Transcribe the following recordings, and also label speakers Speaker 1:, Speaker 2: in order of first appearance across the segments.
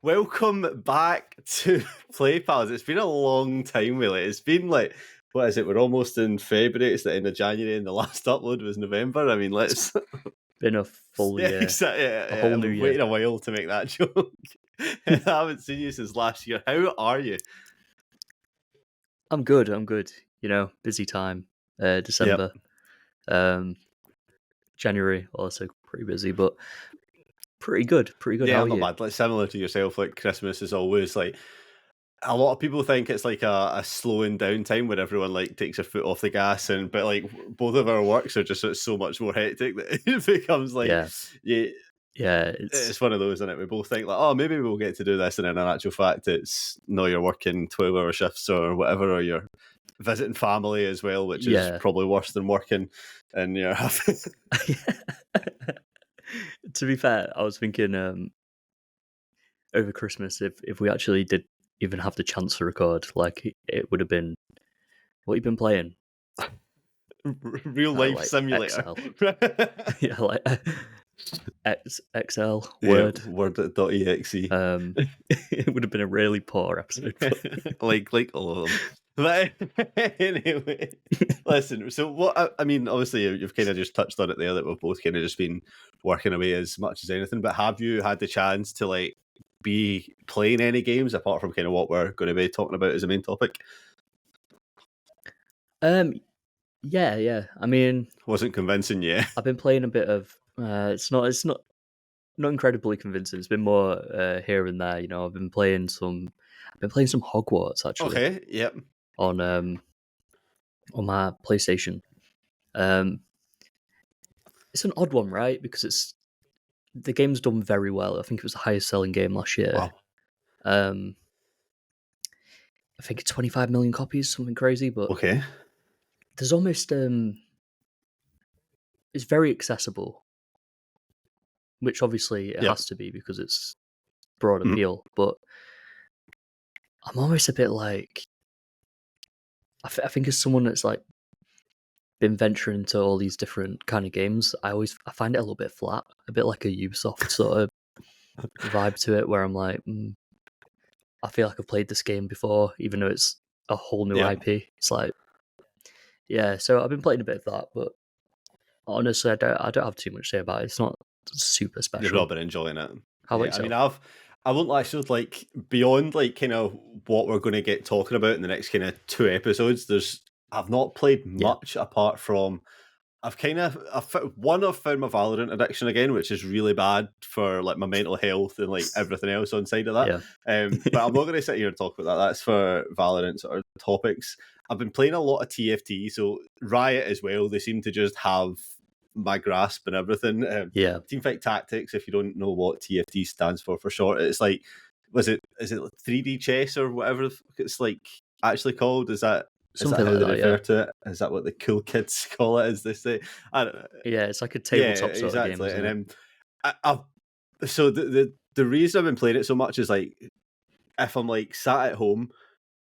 Speaker 1: Welcome back to Play Pals. It's been a long time, really. It's been like, what is it? We're almost in February. It's the end of January, and the last upload was November. I mean, let's.
Speaker 2: Been a full
Speaker 1: Yeah,
Speaker 2: year,
Speaker 1: exactly.
Speaker 2: a whole new
Speaker 1: We've
Speaker 2: year.
Speaker 1: waited a while to make that joke. I haven't seen you since last year. How are you?
Speaker 2: I'm good. You know, busy time. December, January also pretty busy, but pretty good.
Speaker 1: Yeah,
Speaker 2: How
Speaker 1: I'm
Speaker 2: are
Speaker 1: not
Speaker 2: you?
Speaker 1: bad. Like similar to yourself, like Christmas is always like a lot of people think it's like a slowing down time where everyone like takes their foot off the gas, and but like both of our works are just so much more hectic that it becomes like
Speaker 2: Yeah,
Speaker 1: yeah,
Speaker 2: yeah.
Speaker 1: it's one of those, isn't it? We both think like, oh, maybe we'll get to do this, and then in actual fact, it's no, you're working 12-hour shifts or whatever, or you're visiting family as well, which is
Speaker 2: Yeah.
Speaker 1: probably worse than working, and you're
Speaker 2: To be fair, I was thinking over Christmas if we actually did even have the chance to record, like it would have been what you've been playing,
Speaker 1: real life
Speaker 2: like
Speaker 1: simulator.
Speaker 2: Excel, yeah, like Excel,
Speaker 1: Yeah,
Speaker 2: Word.
Speaker 1: word.exe.
Speaker 2: It would have been a really poor episode.
Speaker 1: like all of them. But anyway, listen. So what I mean, obviously, you've kind of just touched on it there that we've both kind of just been working away as much as anything. But have you had the chance to like be playing any games apart from kind of what we're going to be talking about as a main topic?
Speaker 2: Yeah. I mean,
Speaker 1: Wasn't convincing you.
Speaker 2: I've been playing a bit of. It's not incredibly convincing. It's been more here and there. You know, I've been playing some Hogwarts actually
Speaker 1: Okay. Yep.
Speaker 2: on my PlayStation. It's an odd one, right? Because the game's done very well. I think it was the highest selling game last year.
Speaker 1: Wow.
Speaker 2: Um, I think it's 25 million copies, something crazy. But
Speaker 1: Okay.
Speaker 2: there's almost it's very accessible, which obviously it
Speaker 1: Yep.
Speaker 2: has to be because it's broad
Speaker 1: Mhm.
Speaker 2: appeal. But I'm almost a bit like I think as someone that's like been venturing into all these different kind of games, I find it a little bit flat, a bit like a Ubisoft sort of vibe to it, where I'm like, I feel like I've played this game before, even though it's a whole new
Speaker 1: Yep.
Speaker 2: IP. It's like, yeah. So I've been playing a bit of that, but honestly, I don't have too much to say about it. It's not super
Speaker 1: You've
Speaker 2: special.
Speaker 1: not been enjoying it.
Speaker 2: How about
Speaker 1: Yeah, I mean,
Speaker 2: yourself?
Speaker 1: I won't lie, so like beyond like kind of what we're going to get talking about in the next kind of 2 episodes. I've not played
Speaker 2: Yeah,
Speaker 1: much apart from I've found my Valorant addiction again, which is really bad for like my mental health and like everything else on side of that.
Speaker 2: yeah,
Speaker 1: But I'm not going to sit here and talk about that. That's for Valorant sort of topics. I've been playing a lot of TFT, so Riot as well. They seem to just have my grasp and everything.
Speaker 2: yeah.
Speaker 1: Teamfight Tactics. If you don't know what TFT stands for short, it's like is it 3D chess or whatever it's like actually called? Is that
Speaker 2: Something
Speaker 1: how
Speaker 2: like
Speaker 1: they
Speaker 2: that.
Speaker 1: refer
Speaker 2: Yeah,
Speaker 1: to it? Is that what the cool kids call it, as they say? I don't know.
Speaker 2: yeah. It's like a
Speaker 1: Yeah,
Speaker 2: tabletop sort of game,
Speaker 1: exactly.
Speaker 2: isn't
Speaker 1: And
Speaker 2: it?
Speaker 1: I've so the reason I've been playing it so much is like if I'm like sat at home,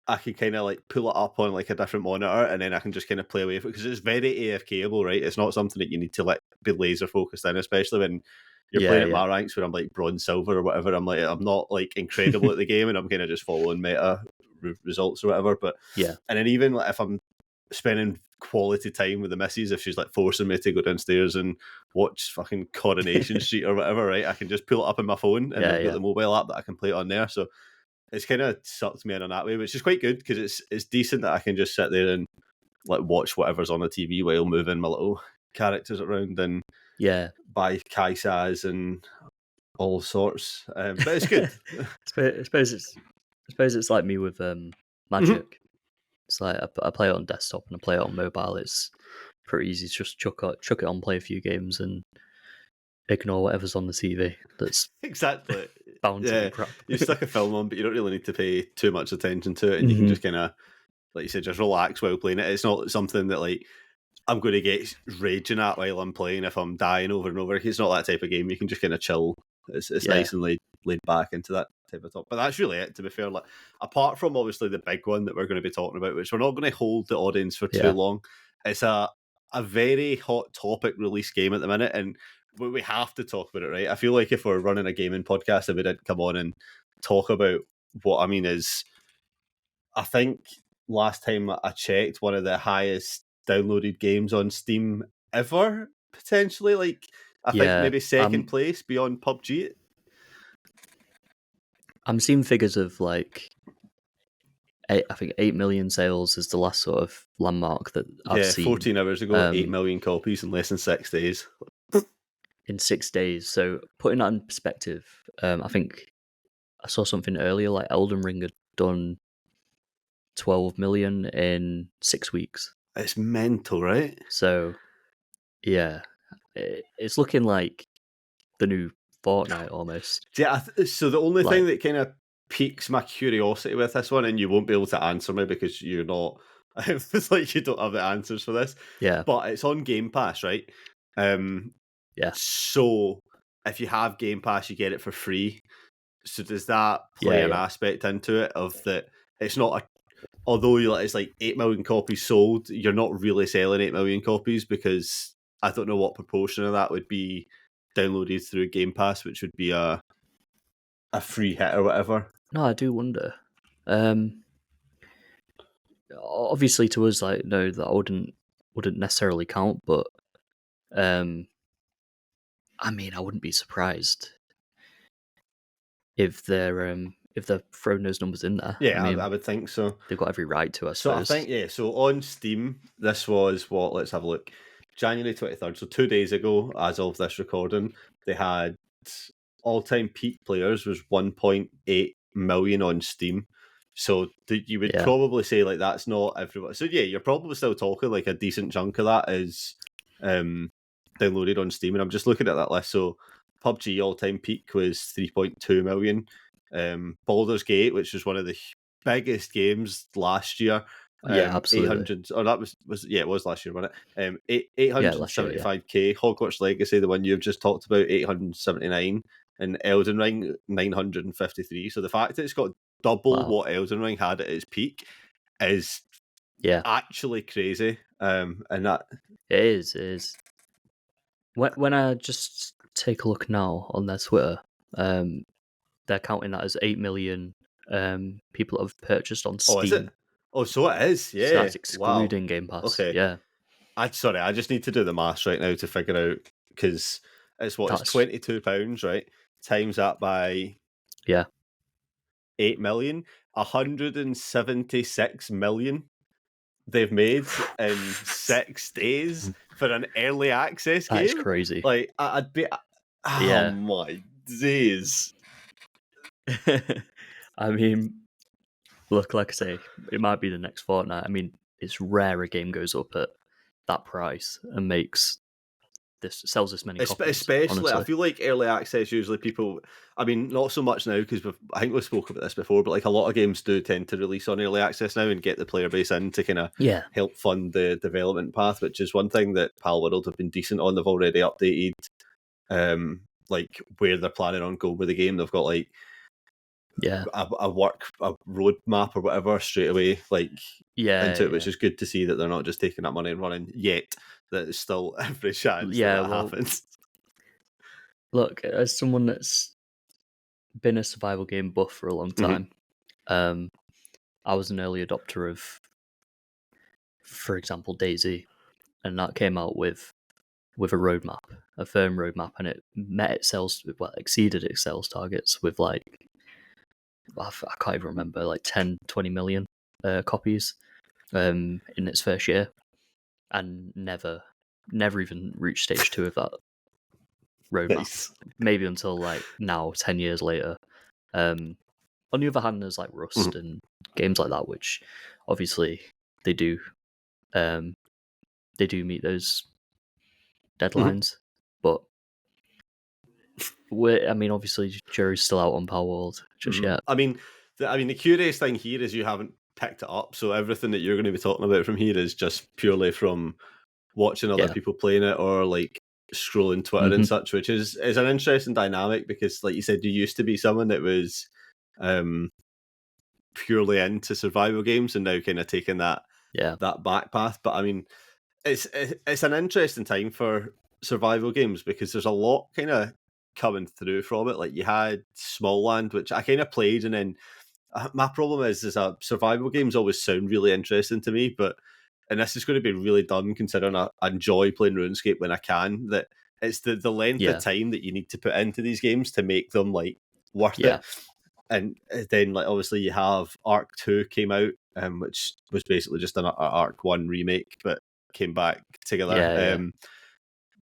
Speaker 1: I can kind of like pull it up on like a different monitor, and then I can just kind of play away with it because it's very AFKable, right? It's not something that you need to like be laser focused in, especially when you're playing at
Speaker 2: Yeah,
Speaker 1: my ranks where I'm like bronze, silver, or whatever. I'm not like incredible at the game, and I'm kind of just following meta results or whatever. But
Speaker 2: yeah,
Speaker 1: and then even like if I'm spending quality time with the missus, if she's like forcing me to go downstairs and watch fucking Coronation Street or whatever, right? I can just pull it up on my phone, and I've got
Speaker 2: yeah.
Speaker 1: the mobile app that I can play it on there. So it's kind of sucked me in that way, which is quite good because it's decent that I can just sit there and like watch whatever's on the TV while moving my little characters around and
Speaker 2: Yeah.
Speaker 1: buy Kaisas and all sorts. But it's good.
Speaker 2: I suppose it's like me with Magic. It's like I play it on desktop and I play it on mobile. It's pretty easy to just chuck it on, play a few games, and ignore whatever's on the TV. That's
Speaker 1: Exactly.
Speaker 2: bound to be
Speaker 1: Yeah,
Speaker 2: crap.
Speaker 1: you stick a film on, but you don't really need to pay too much attention to it, and you can
Speaker 2: Mhm.
Speaker 1: just kind of, like you said, just relax while playing it. It's not something that like I'm going to get raging at while I'm playing if I'm dying over and over. It's not that type of game. You can just kind of chill. It's
Speaker 2: Yeah,
Speaker 1: nice and laid back into that type of top. But that's really it, to be fair. Like apart from obviously the big one that we're going to be talking about, which we're not going to hold the audience for too
Speaker 2: yeah,
Speaker 1: long. It's a very hot topic release game at the minute, and we have to talk about it, right? I feel like if we're running a gaming podcast, if we did come on and talk about what I mean is, I think last time I checked, one of the highest downloaded games on Steam ever, potentially. Like, I think
Speaker 2: Yeah,
Speaker 1: maybe second place beyond PUBG.
Speaker 2: I'm seeing figures of like I think 8 million sales is the last sort of landmark that I've
Speaker 1: Yeah,
Speaker 2: seen
Speaker 1: 14 hours ago, 8 million copies in less than 6 days.
Speaker 2: in 6 days. So putting that in perspective, I think I saw something earlier like Elden Ring had done 12 million in 6 weeks.
Speaker 1: It's mental, right?
Speaker 2: So yeah, it's looking like the new Fortnite almost.
Speaker 1: Yeah, so the only thing
Speaker 2: Like,
Speaker 1: that kind of piques my curiosity with this one, and you won't be able to answer me because you're not, it's like you don't have the answers for this,
Speaker 2: yeah,
Speaker 1: but it's on Game Pass, right?
Speaker 2: yeah,
Speaker 1: So if you have Game Pass, you get it for free. So does that play an
Speaker 2: yeah.
Speaker 1: aspect into it of that it's not a, although it's like 8 million copies sold, you're not really selling 8 million copies because I don't know what proportion of that would be downloaded through Game Pass, which would be a free hit or whatever.
Speaker 2: No, I do wonder. Obviously, to us, like, no, that wouldn't necessarily count, but I mean, I wouldn't be surprised if they're throwing those numbers in there. I
Speaker 1: Yeah, I
Speaker 2: mean,
Speaker 1: would think so.
Speaker 2: they've got every right to, I
Speaker 1: So I
Speaker 2: suppose.
Speaker 1: think, yeah, so on Steam, this was what, let's have a look. January 23rd, so 2 days ago, as of this recording, they had all-time peak players was 1.8 million on Steam. So you would
Speaker 2: Yeah,
Speaker 1: probably say like that's not everyone. So yeah, you're probably still talking like a decent chunk of that is downloaded on Steam. And I'm just looking at that list. So PUBG all-time peak was 3.2 million. Baldur's Gate, which was one of the biggest games last year,
Speaker 2: yeah, absolutely.
Speaker 1: 800, or that was yeah, it was last year, wasn't it? Eight
Speaker 2: Yeah,
Speaker 1: hundred
Speaker 2: last year. Yeah,
Speaker 1: 75k. Hogwarts Legacy, the one you've just talked about, 879, and Elden Ring 953. So the fact that it's got double
Speaker 2: wow.
Speaker 1: what Elden Ring had at its peak is
Speaker 2: Yeah,
Speaker 1: actually crazy. And that,
Speaker 2: it is. It is. When I just take a look now on their Twitter, they're counting that as 8 million people that have purchased on
Speaker 1: oh, is it?
Speaker 2: Steam.
Speaker 1: Oh, so it is.
Speaker 2: So
Speaker 1: Yeah.
Speaker 2: that's
Speaker 1: Wow.
Speaker 2: excluding Game Pass.
Speaker 1: Okay.
Speaker 2: Yeah,
Speaker 1: Sorry, I just need to do the maths right now to figure out, because it's
Speaker 2: that's
Speaker 1: £22, right? Times that by
Speaker 2: yeah.
Speaker 1: 8 million, 176 million they've made in 6 days for an early access
Speaker 2: That is
Speaker 1: game.
Speaker 2: crazy.
Speaker 1: Like, I'd be, oh
Speaker 2: Yeah.
Speaker 1: my days.
Speaker 2: I mean, look, like I say, it might be the next Fortnite. I mean, it's rare a game goes up at that price and sells this many copies.
Speaker 1: Especially, I
Speaker 2: Honestly,
Speaker 1: feel like early access usually people. I mean, not so much now because I think we spoke about this before, but like a lot of games do tend to release on early access now and get the player base in to kind of
Speaker 2: yeah,
Speaker 1: help fund the development path, which is one thing that Palworld have been decent on. They've already updated, like where they're planning on going with the game. They've got like
Speaker 2: yeah,
Speaker 1: a roadmap or whatever straight away, like
Speaker 2: yeah,
Speaker 1: into it, which
Speaker 2: yeah,
Speaker 1: is good to see that they're not just taking that money and running yet. That there's still every chance that
Speaker 2: yeah.
Speaker 1: that
Speaker 2: Well,
Speaker 1: happens.
Speaker 2: look, as someone that's been a survival game buff for a long time, I was an early adopter of, for example, DayZ, and that came out with a roadmap, a firm roadmap, and it met its sales, well, exceeded its sales targets with like, I can't even remember, like 10, 20 million copies in its first year, and never even reached stage 2 of that roadmap.
Speaker 1: Nice.
Speaker 2: Maybe until like now, 10 years later. On the other hand, there's like Rust and games like that, which obviously they do meet those deadlines, but I mean, obviously, jury's still out on Palworld just yet.
Speaker 1: I mean, the curious thing here is you haven't picked it up, so everything that you're going to be talking about from here is just purely from watching other
Speaker 2: Yeah.
Speaker 1: people playing it or like scrolling Twitter and such, which is an interesting dynamic because, like you said, you used to be someone that was purely into survival games and now kind of taking that back path. But I mean, it's an interesting time for survival games because there's a lot kind of coming through from it. Like you had Small Land, which I kind of played, and then my problem is survival games always sound really interesting to me, but and this is going to be really dumb considering I enjoy playing RuneScape when I can. That it's the length of
Speaker 2: Yeah.
Speaker 1: time that you need to put into these games to make them like worth
Speaker 2: Yeah.
Speaker 1: it. And then like obviously you have Arc 2 came out, which was basically just an Arc 1 remake, but came back together.
Speaker 2: Yeah.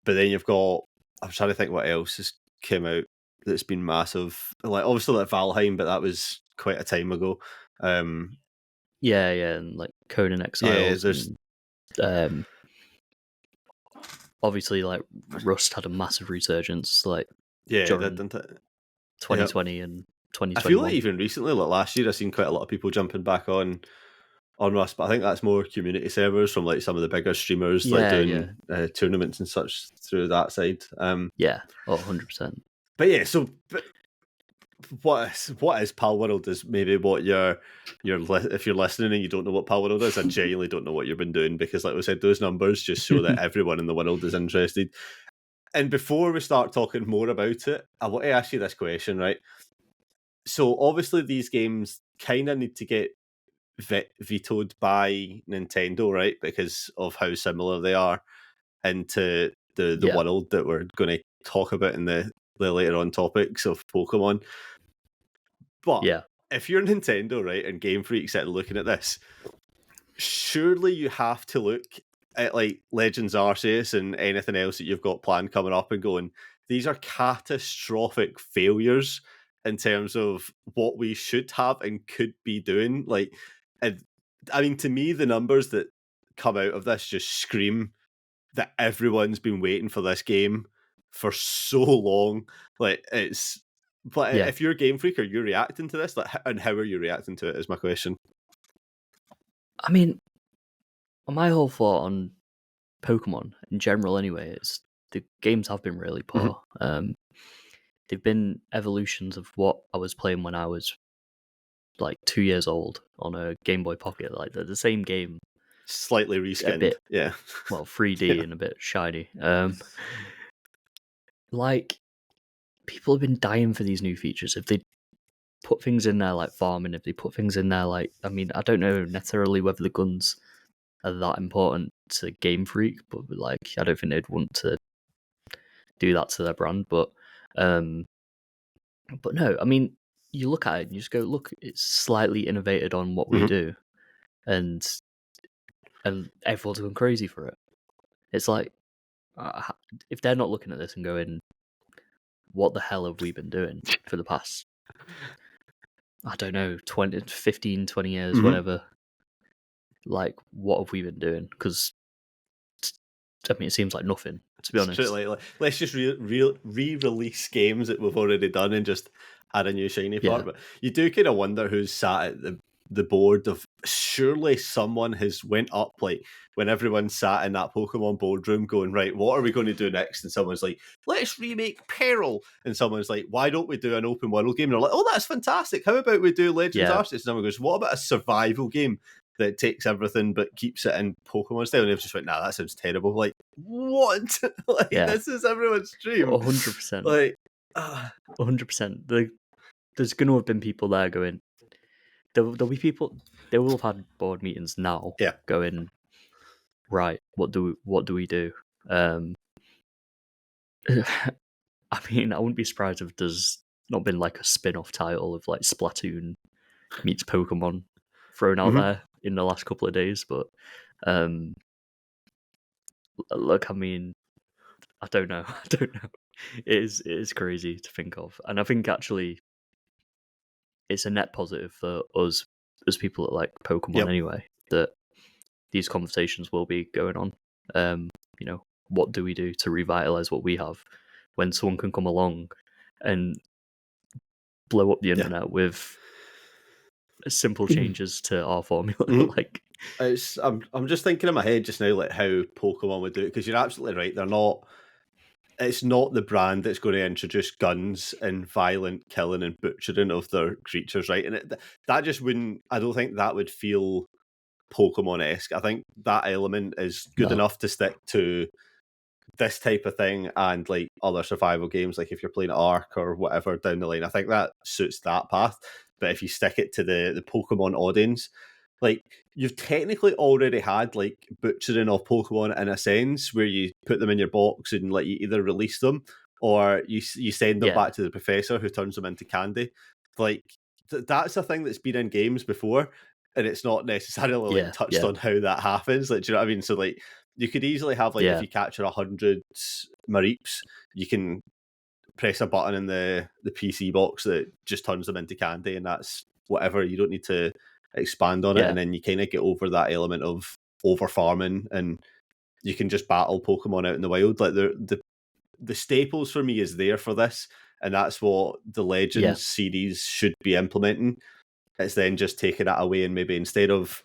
Speaker 1: But then you've got, I'm trying to think what else has came out that's been massive. Like obviously like Valheim, but that was quite a time ago.
Speaker 2: Yeah, and like Conan Exiles,
Speaker 1: there's
Speaker 2: and obviously like Rust had a massive resurgence like during
Speaker 1: didn't it?
Speaker 2: 2020 and
Speaker 1: I feel
Speaker 2: 2021.
Speaker 1: like even recently, like last year, I've seen quite a lot of people jumping back on Rust, but I think that's more community servers from like some of the bigger streamers, like doing tournaments and such through that side.
Speaker 2: Yeah, 100%.
Speaker 1: But yeah, so what is Pal World is maybe what if you're listening and you don't know what Pal World is, I genuinely don't know what you've been doing, because like we said, those numbers just show that everyone in the world is interested. And before we start talking more about it, I want to ask you this question, right? So obviously these games kind of need to get vetoed by Nintendo, right? Because of how similar they are into the world that we're going to talk about in the later on topics of Pokemon. But if you're Nintendo, right, and Game Freak sitting looking at this, surely you have to look at like Legends Arceus and anything else that you've got planned coming up and going, these are catastrophic failures in terms of what we should have and could be doing. Like, and I mean, to me, the numbers that come out of this just scream that everyone's been waiting for this game for so long. Like, but if you're a Game Freak, are you reacting to this? Like, and how are you reacting to it is my question.
Speaker 2: I mean, my whole thought on Pokemon in general anyway is the games have been really poor. They've been evolutions of what I was playing when I was like 2 years old on a Game Boy Pocket. Like they're the same game,
Speaker 1: slightly reskinned,
Speaker 2: a bit,
Speaker 1: yeah.
Speaker 2: Well, 3D and a bit shiny. Like people have been dying for these new features. If they put things in there like farming, if they put things in there like, I mean, I don't know necessarily whether the guns are that important to Game Freak, but like I don't think they'd want to do that to their brand. But no, I mean, you look at it and you just go, look, it's slightly innovated on what we do, and everyone's going crazy for it. It's like, if they're not looking at this and going, what the hell have we been doing for the past, I don't know, 15, 20 years, whatever. Like, what have we been doing? Because, I mean, it seems like nothing, to be honest.
Speaker 1: Like, let's just re-release games that we've already done and just add a new shiny part. But you do kind of wonder who's sat at the board of, surely someone has went up, like when everyone sat in that Pokemon boardroom going, right, what are we going to do next? And someone's like, let's remake Peril. And someone's like, why don't we do an open world game? And they're like, oh, that's fantastic. How about we do Legends Arceus? And someone goes, what about a survival game that takes everything but keeps it in Pokemon style? And they've just went, nah, that sounds terrible. Like, what? Like, this is everyone's dream.
Speaker 2: 100%.
Speaker 1: Like,
Speaker 2: 100%. There's going to have been people there going, there'll be people, they will have had board meetings now going, right, what do we do? I mean, I wouldn't be surprised if there's not been like a spin-off title of like Splatoon meets Pokemon thrown out there in the last couple of days, but look, I mean, I don't know. It is crazy to think of, and I think actually it's a net positive for us as people that like Pokemon anyway, that these conversations will be going on. You know, what do we do to revitalize what we have when someone can come along and blow up the internet with simple changes to our formula? Like,
Speaker 1: I'm just thinking in my head just now, like how Pokemon would do it, because you're absolutely right. It's not the brand that's going to introduce guns and violent killing and butchering of their creatures, right? And that just wouldn't. I don't think that would feel Pokemon-esque. I think that element is good enough to stick to this type of thing and like other survival games, like if you're playing Ark or whatever down the line, I think that suits that path. But if you stick it to the Pokemon audience, like you've technically already had like butchering of Pokemon in a sense, where you put them in your box and like you either release them or you send them
Speaker 2: Yeah.
Speaker 1: back to the professor who turns them into candy. Like that's a thing that's been in games before, and it's not necessarily like
Speaker 2: Yeah.
Speaker 1: touched
Speaker 2: Yeah.
Speaker 1: on how that happens. Like, do you know what I mean? So like you could easily have like if
Speaker 2: Yeah.
Speaker 1: you capture 100 Mareeps, you can press a button in the PC box that just turns them into candy, and that's whatever. You don't need to expand on it,
Speaker 2: Yeah.
Speaker 1: and then you kind of get over that element of over farming, and you can just battle Pokemon out in the wild. Like the staples for me is there for this, and that's what the
Speaker 2: Yeah.
Speaker 1: Legends series should be implementing. It's then just taking that away, and maybe instead of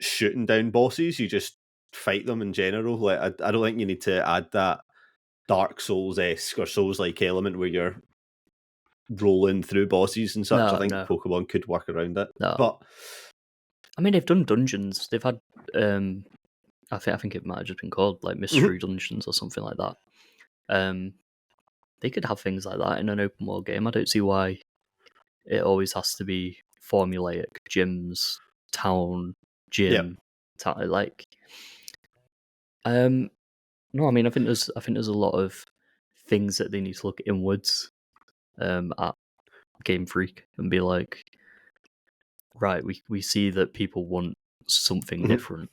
Speaker 1: shooting down bosses, you just fight them in general. Like I don't think you need to add that Dark Souls-esque or Souls-like element where you're rolling through bosses and such. I
Speaker 2: No,
Speaker 1: think
Speaker 2: no,
Speaker 1: Pokemon could work around it.
Speaker 2: no.
Speaker 1: But
Speaker 2: I mean, they've done dungeons. They've had, I think it might have just been called like mystery dungeons or something like that. They could have things like that in an open world game. I don't see why it always has to be formulaic gyms, town, gym, like. No, I mean, I think there's a lot of things that they need to look inwards, at Game Freak and be like, right, we see that people want something different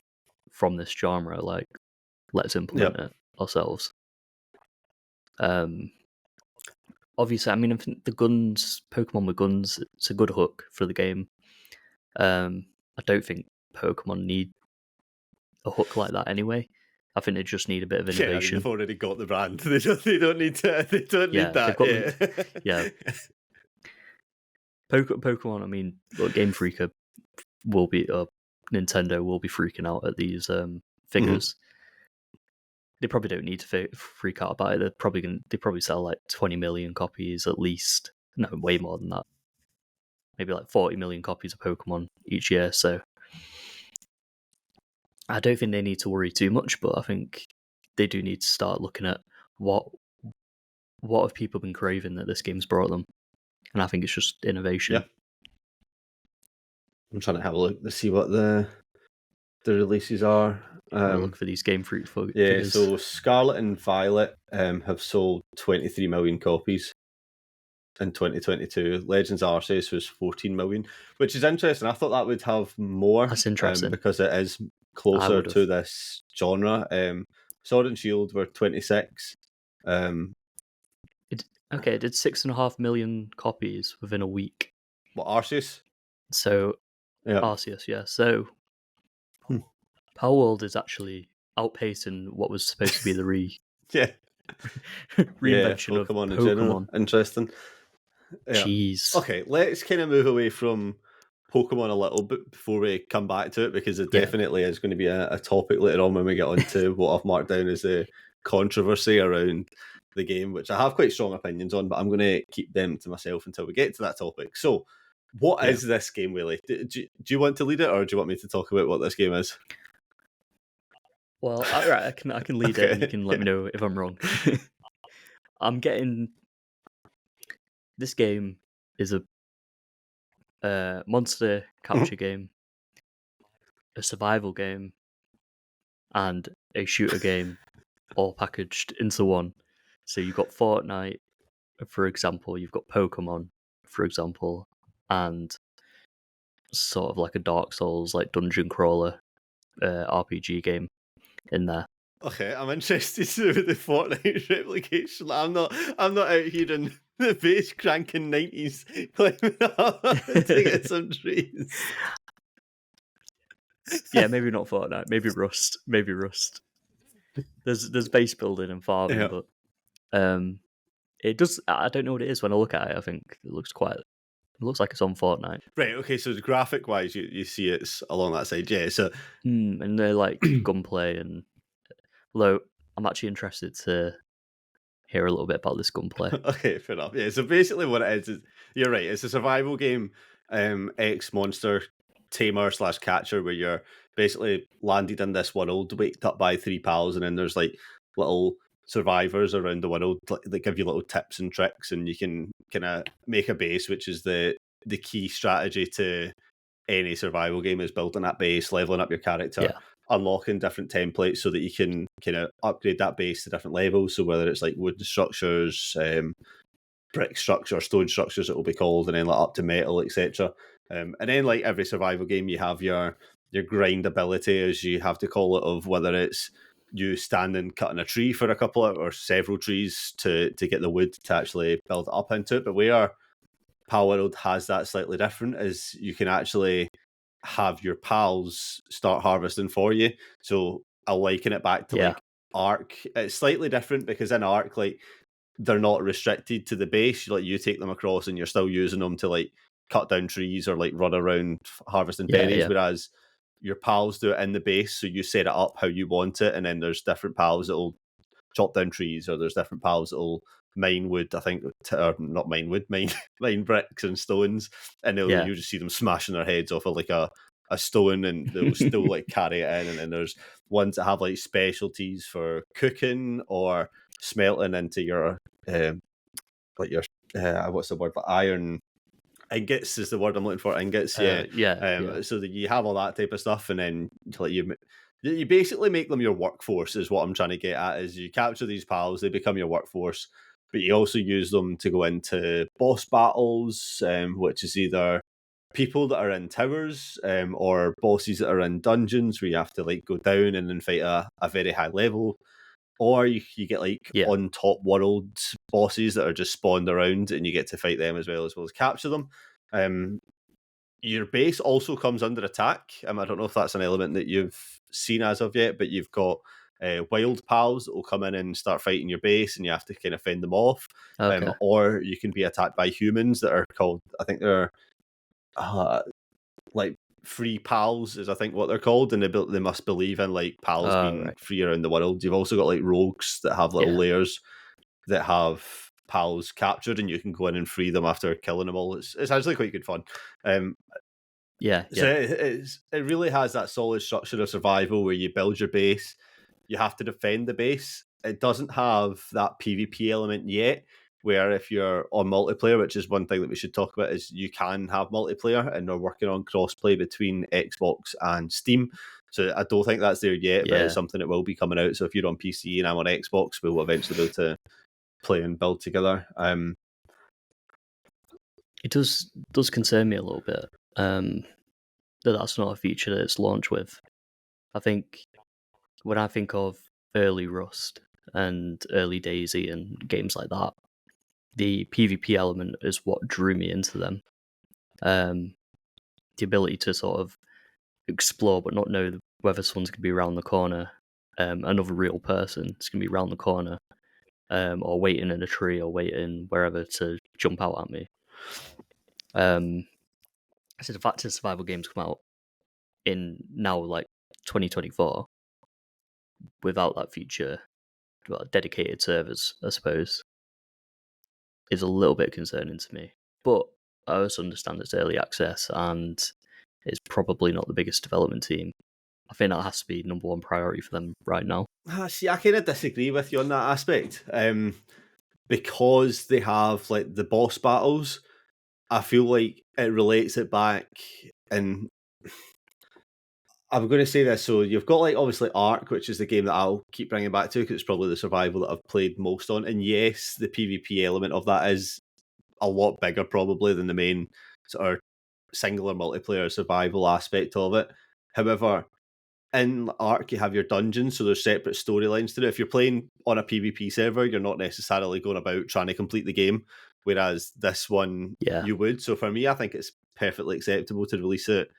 Speaker 2: from this genre. Like, let's implement it ourselves. Obviously, I mean, I think the guns, Pokemon with guns, it's a good hook for the game. I don't think Pokemon need a hook like that anyway. I think they just need a bit of innovation.
Speaker 1: yeah, I mean, they've already got the brand. They don't need to. They don't
Speaker 2: Yeah,
Speaker 1: need that.
Speaker 2: they've got yeah. Pokemon. I mean, look, Game Freak will be Nintendo will be freaking out at these figures. They probably don't need to freak out about it. They probably sell like 20 million copies at least. No, way more than that. Maybe like 40 million copies of Pokemon each year. So I don't think they need to worry too much, but I think they do need to start looking at what have people been craving that this game's brought them, and I think it's just innovation.
Speaker 1: Yeah. I'm trying to have a look to see what the releases are.
Speaker 2: I look for these Game Freak
Speaker 1: Yeah,
Speaker 2: figures.
Speaker 1: so Scarlet and Violet have sold 23 million copies in 2022. Legends Arceus was 14 million, which is interesting. I thought that would have more.
Speaker 2: That's interesting.
Speaker 1: Because it is closer to this genre. Sword and Shield were 26.
Speaker 2: It did 6.5 million copies within a week.
Speaker 1: What, Arceus?
Speaker 2: So,
Speaker 1: yeah.
Speaker 2: Arceus, yeah. So, Power World is actually outpacing what was supposed to be the reinvention of Pokemon.
Speaker 1: In general. Interesting. Yeah.
Speaker 2: Jeez.
Speaker 1: Okay, let's kind of move away from Pokemon a little bit before we come back to it, because it definitely is going to be a topic later on when we get onto what I've marked down as a controversy around the game, which I have quite strong opinions on, but I'm going to keep them to myself until we get to that topic. So, what is this game really? Do you want to lead it, or do you want me to talk about what this game is?
Speaker 2: Well, right, I can lead it, and you can let me know if I'm wrong. I'm getting this game is a monster capture game, a survival game, and a shooter game, all packaged into one. So you've got Fortnite, for example. You've got Pokemon, for example, and sort of like a Dark Souls, like dungeon crawler RPG game in there.
Speaker 1: Okay, I'm interested to with the Fortnite replication. I'm not out here in the bass cranking 90s climbing up to get some trees.
Speaker 2: Yeah, maybe not Fortnite. Maybe Rust. There's base building and farming, but it does. I don't know what it is when I look at it. I think it looks like it's on Fortnite.
Speaker 1: Right. Okay. So graphic wise, you see it's along that side. Yeah. So
Speaker 2: and they're like gunplay, and although I'm actually interested to hear a little bit about this gunplay.
Speaker 1: Okay, fair enough. Yeah. So basically, what it is you're right. It's a survival game, X monster tamer / catcher, where you're basically landed in this world, waked up by 3 pals, and then there's like little survivors around the world that give you little tips and tricks, and you can kind of make a base, which is the key strategy to any survival game, is building that base, leveling up your character,
Speaker 2: Yeah.
Speaker 1: unlocking different templates so that you can kind of upgrade that base to different levels. So whether it's like wooden structures, brick structure, stone structures, it will be called, and then like up to metal, etc. And then like every survival game, you have your grind ability, as you have to call it, of whether it's you standing cutting a tree for a couple of or several trees to get the wood to actually build it up into it. But where Pal World has that slightly different is you can actually have your pals start harvesting for you. So I liken it back to
Speaker 2: Yeah.
Speaker 1: like Ark. It's slightly different because in Ark, like they're not restricted to the base. Like you take them across and you're still using them to like cut down trees or like run around harvesting
Speaker 2: Yeah.
Speaker 1: berries.
Speaker 2: Yeah.
Speaker 1: Whereas your pals do it in the base, so you set it up how you want it, and then there's different pals that'll chop down trees, or there's different pals that'll mine wood. I think, or not mine wood, mine mine bricks and stones, and
Speaker 2: Yeah.
Speaker 1: you just see them smashing their heads off of like a stone, and they'll still like carry it in. And then there's ones that have like specialties for cooking or smelting into your like your what's the word, like iron ingots is the word I'm looking for. Ingots, yeah.
Speaker 2: Yeah. Yeah.
Speaker 1: So that you have all that type of stuff, and then like you basically make them your workforce. Is what I'm trying to get at. Is you capture these pals, they become your workforce, but you also use them to go into boss battles, which is either people that are in towers, or bosses that are in dungeons where you have to like go down and then fight a very high level, or you get like
Speaker 2: Yeah.
Speaker 1: on top world bosses that are just spawned around, and you get to fight them as well as capture them. Um, your base also comes under attack. I don't know if that's an element that you've seen as of yet, but you've got wild pals that will come in and start fighting your base, and you have to kind of fend them off.
Speaker 2: Okay.
Speaker 1: Or you can be attacked by humans that are called, I think they're like free pals, is I think what they're called, and they must believe in like pals being
Speaker 2: Right.
Speaker 1: free around the world. You've also got like rogues that have little
Speaker 2: Yeah.
Speaker 1: layers that have pals captured, and you can go in and free them after killing them all. It's actually quite good fun. Um,
Speaker 2: Yeah.
Speaker 1: so
Speaker 2: Yeah.
Speaker 1: it really has that solid structure of survival where you build your base, you have to defend the base. It doesn't have that PvP element yet, where if you're on multiplayer, which is one thing that we should talk about, is you can have multiplayer, and they're working on crossplay between Xbox and Steam. So I don't think that's there yet, but it's
Speaker 2: Yeah.
Speaker 1: something that will be coming out. So if you're on PC and I'm on Xbox, we'll eventually be able to play and build together.
Speaker 2: It does concern me a little bit. That's not a feature that it's launched with. I think when I think of early Rust and early Daisy and games like that, the PvP element is what drew me into them. The ability to sort of explore but not know whether someone's going to be around the corner, another real person is going to be around the corner, or waiting in a tree or waiting wherever to jump out at me. So the fact that survival games come out in now like 2024 without that feature, well, dedicated servers, I suppose, is a little bit concerning to me. But I also understand it's early access and it's probably not the biggest development team. I think that has to be number one priority for them right now.
Speaker 1: See, I kind of disagree with you on that aspect. Because they have like the boss battles, I feel like it relates it back, and I'm going to say this. So you've got like obviously Ark, which is the game that I'll keep bringing back to because it's probably the survival that I've played most on. And yes, the PvP element of that is a lot bigger probably than the main sort of singular multiplayer survival aspect of it. However, in Ark, you have your dungeons, so there's separate storylines to it. If you're playing on a PvP server, you're not necessarily going about trying to complete the game, whereas this one
Speaker 2: Yeah.
Speaker 1: you would. So for me, I think it's perfectly acceptable to release it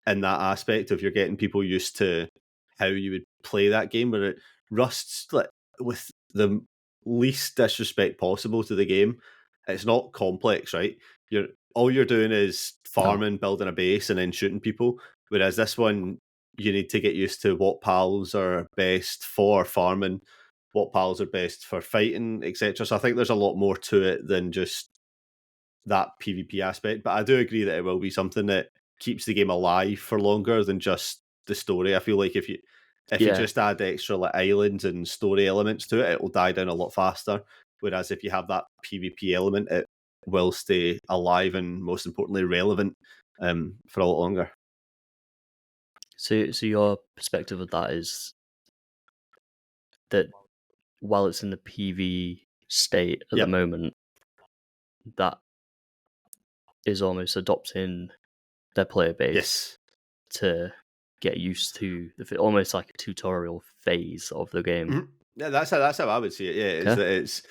Speaker 1: in that aspect of you're getting people used to how you would play that game, where it rusts like with the least disrespect possible to the game. It's not complex, right? You're all you're doing is
Speaker 2: No.
Speaker 1: farming, building a base, and then shooting people. Whereas this one, you need to get used to what pals are best for farming, what pals are best for fighting, etc. So I think there's a lot more to it than just that PvP aspect. But I do agree that it will be something that keeps the game alive for longer than just the story. I feel like if you If you
Speaker 2: Yeah.
Speaker 1: just add extra like islands and story elements to it, it will die down a lot faster. Whereas if you have that PvP element, it will stay alive and most importantly relevant for a lot longer.
Speaker 2: So your perspective of that is that while it's in the PV state at the
Speaker 1: Yep.
Speaker 2: moment, that is almost adopting their player base
Speaker 1: Yes.
Speaker 2: to get used to almost like a tutorial phase of the game.
Speaker 1: Mhm. Yeah, that's how I would see it. Yeah, is
Speaker 2: Okay.
Speaker 1: that it's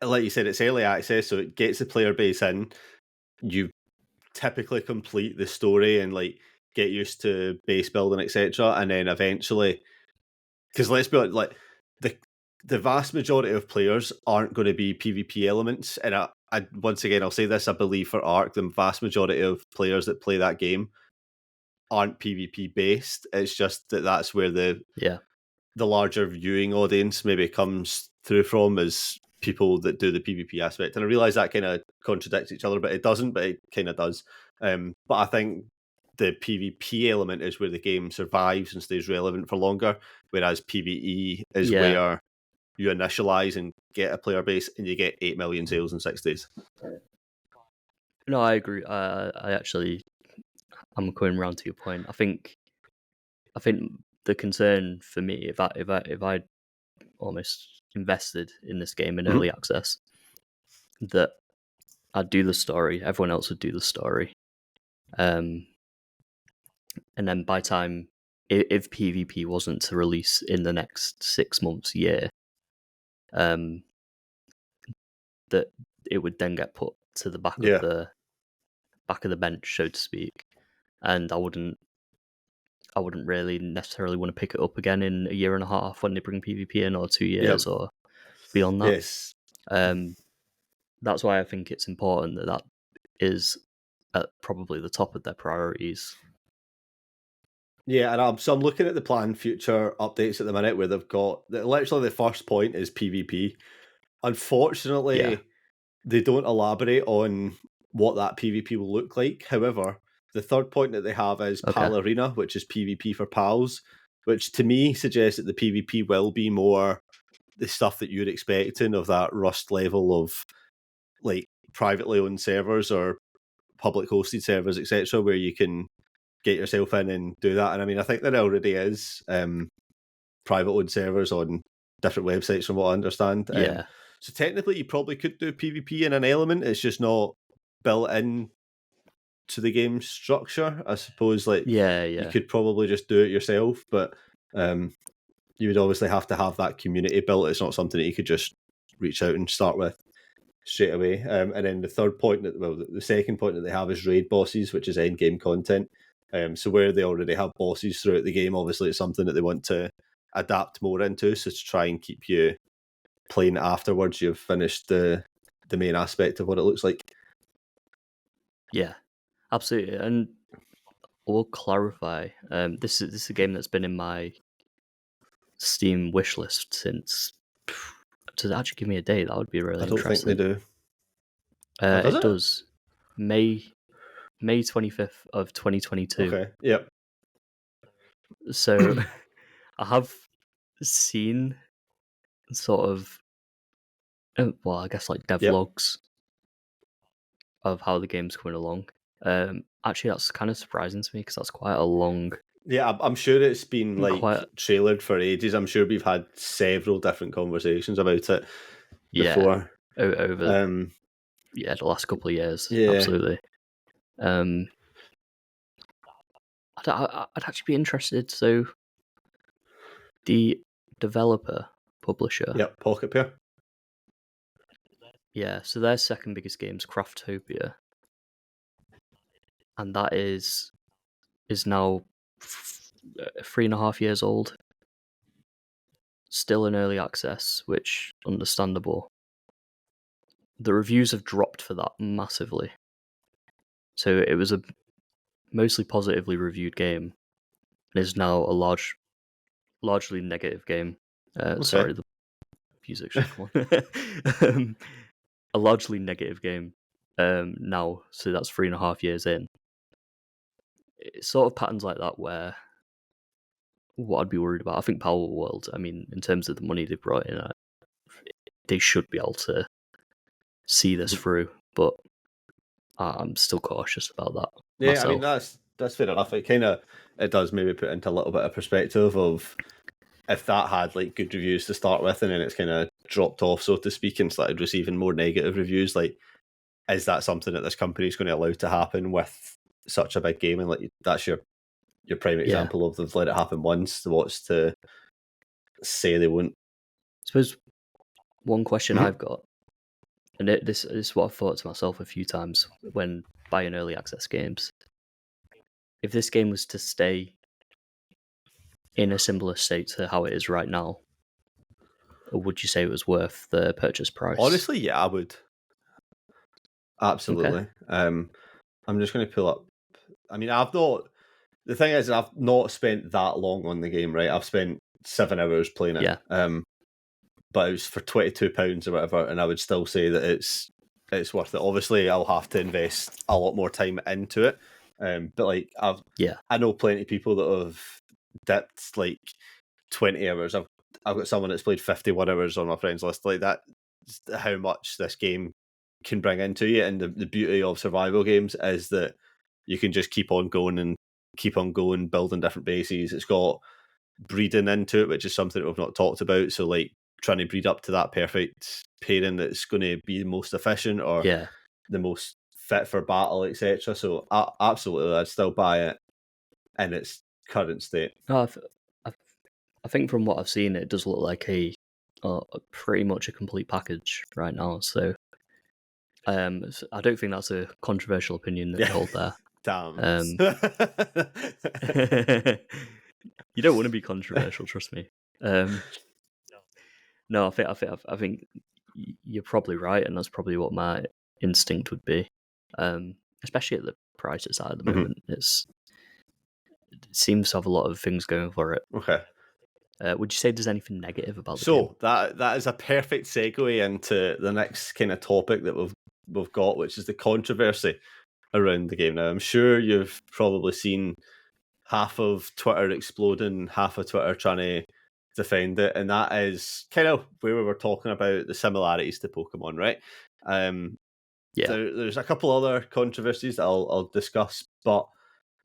Speaker 1: like you said, it's early access, so it gets the player base in. You typically complete the story and like get used to base building, etc., and then eventually, because let's be honest, like the the vast majority of players aren't going to be PvP elements, and I once again I'll say this: I believe for Ark, the vast majority of players that play that game aren't PvP based. It's just that that's where
Speaker 2: Yeah.
Speaker 1: the larger viewing audience maybe comes through from as people that do the PvP aspect. And I realize that kind of contradicts each other, but it doesn't, but it kind of does. But I think the PvP element is where the game survives and stays relevant for longer, whereas PvE is
Speaker 2: Yeah.
Speaker 1: where you initialize and get a player base and you get 8 million sales in 6 days.
Speaker 2: No, I agree. I'm coming around to your point. I think the concern for me, if I almost invested in this game in
Speaker 1: Mhm.
Speaker 2: early access, that I'd do the story, everyone else would do the story, and then by time if PvP wasn't to release in the next 6 months, year, that it would then get put to the
Speaker 1: Yeah.
Speaker 2: back of the bench, so to speak, and I wouldn't really necessarily want to pick it up again in a year and a half when they bring PvP in, or 2 years,
Speaker 1: Yep.
Speaker 2: or beyond that.
Speaker 1: Yes.
Speaker 2: Um, that's why I think it's important that is at probably the top of their priorities.
Speaker 1: Yeah, and I'm looking at the planned future updates at the minute where they've got literally the first point is PvP.
Speaker 2: Yeah.
Speaker 1: Unfortunately, they don't elaborate on what that PvP will look like. However, the third point that they have is
Speaker 2: Okay.
Speaker 1: Pal Arena, which is PvP for pals, which to me suggests that the PvP will be more the stuff that you're expecting of that Rust level of like privately owned servers or public hosted servers, etc., where you can get yourself in and do that. And I mean, I think there already is private owned servers on different websites, from what I understand.
Speaker 2: Yeah.
Speaker 1: So technically, you probably could do PvP in an element. It's just not built in to the game structure. I suppose, like
Speaker 2: Yeah.
Speaker 1: you
Speaker 2: Yeah.
Speaker 1: could probably just do it yourself, but you would obviously have to have that community built. It's not something that you could just reach out and start with straight away. And then the third point, the second point that they have is raid bosses, which is end game content. So where they already have bosses throughout the game, obviously it's something that they want to adapt more into, so to try and keep you playing afterwards you've finished the main aspect of what it looks like.
Speaker 2: Yeah. Absolutely. And we'll clarify. This is a game that's been in my Steam wishlist since. Does it actually give me a date? That would be really
Speaker 1: I don't think they
Speaker 2: interesting.
Speaker 1: do. Oh, does
Speaker 2: It
Speaker 1: it?
Speaker 2: does. May 25th of 2022.
Speaker 1: Okay. Yep.
Speaker 2: So I have seen sort of, well, I guess like
Speaker 1: Yep.
Speaker 2: devlogs of how the game's coming along. Actually, that's kind of surprising to me because that's quite a long,
Speaker 1: Yeah, I'm sure it's been like
Speaker 2: quite
Speaker 1: trailered for ages. I'm sure we've had several different conversations about it
Speaker 2: yeah,
Speaker 1: before.
Speaker 2: over the last couple of years,
Speaker 1: Yeah.
Speaker 2: absolutely. Um, I'd actually be interested. So the developer publisher,
Speaker 1: Yep. Pocket Pair.
Speaker 2: yeah, so their second biggest game is Craftopia, and that is now 3.5 years old, still in early access, which understandable. The reviews have dropped for that massively. So it was a mostly positively reviewed game, and is now a largely negative game.
Speaker 1: Okay.
Speaker 2: Sorry, the music should come on. A largely negative game now, so that's 3.5 years in. It's sort of patterns like that where what I'd be worried about. I think Power World, I mean, in terms of the money they brought in, they should be able to see this
Speaker 1: Mhm.
Speaker 2: through, but I'm still cautious about that
Speaker 1: Yeah, I mean
Speaker 2: myself.
Speaker 1: that's fair enough. It does maybe put into a little bit of perspective of if that had like good reviews to start with, and then it's kind of dropped off, so to speak, and started receiving more negative reviews. Like, is that something that this company is going to allow to happen with such a big game? And like, that's your prime
Speaker 2: Yeah.
Speaker 1: example of they've let it happen once. So what's to say they won't?
Speaker 2: I suppose one question
Speaker 1: Mhm.
Speaker 2: I've got, and this is what I've thought to myself a few times when buying early access games. If this game was to stay in a similar state to how it is right now, would you say it was worth the purchase price?
Speaker 1: Honestly, yeah, I would
Speaker 2: Okay.
Speaker 1: absolutely. I'm just going to pull up. I mean, I've not. The thing is, I've not spent that long on the game, right? I've spent 7 hours playing it.
Speaker 2: Yeah.
Speaker 1: But it was for £22 or whatever, and I would still say that it's worth it. Obviously, I'll have to invest a lot more time into it. But like
Speaker 2: Yeah.
Speaker 1: I know plenty of people that have dipped like 20 hours. I've got someone that's played 51 hours on my friends list. Like that, how much this game can bring into you, and the beauty of survival games is that you can just keep on going and keep on going, building different bases. It's got breeding into it, which is something that we've not talked about. So like trying to breed up to that perfect pairing that's going to be the most efficient or
Speaker 2: Yeah.
Speaker 1: the most fit for battle, etc. So absolutely, I'd still buy it in its current state.
Speaker 2: No, I, I think from what I've seen, it does look like a pretty much a complete package right now. So I don't think that's a controversial opinion that you
Speaker 1: Yeah,
Speaker 2: hold there.
Speaker 1: damn.
Speaker 2: Um, you don't want to be controversial, trust me. No, I think you're probably right, and that's probably what my instinct would be. Especially at the price it's at the
Speaker 1: Mhm.
Speaker 2: moment, it seems to have a lot of things going for it.
Speaker 1: Okay.
Speaker 2: Would you say there's anything negative about the game?
Speaker 1: So that is a perfect segue into the next kind of topic that we've got, which is the controversy around the game. Now, I'm sure you've probably seen half of Twitter exploding, half of Twitter trying to defend it, and that is kind of where we were talking about the similarities to Pokemon, right? Um,
Speaker 2: Yeah,
Speaker 1: there's a couple other controversies that I'll discuss, but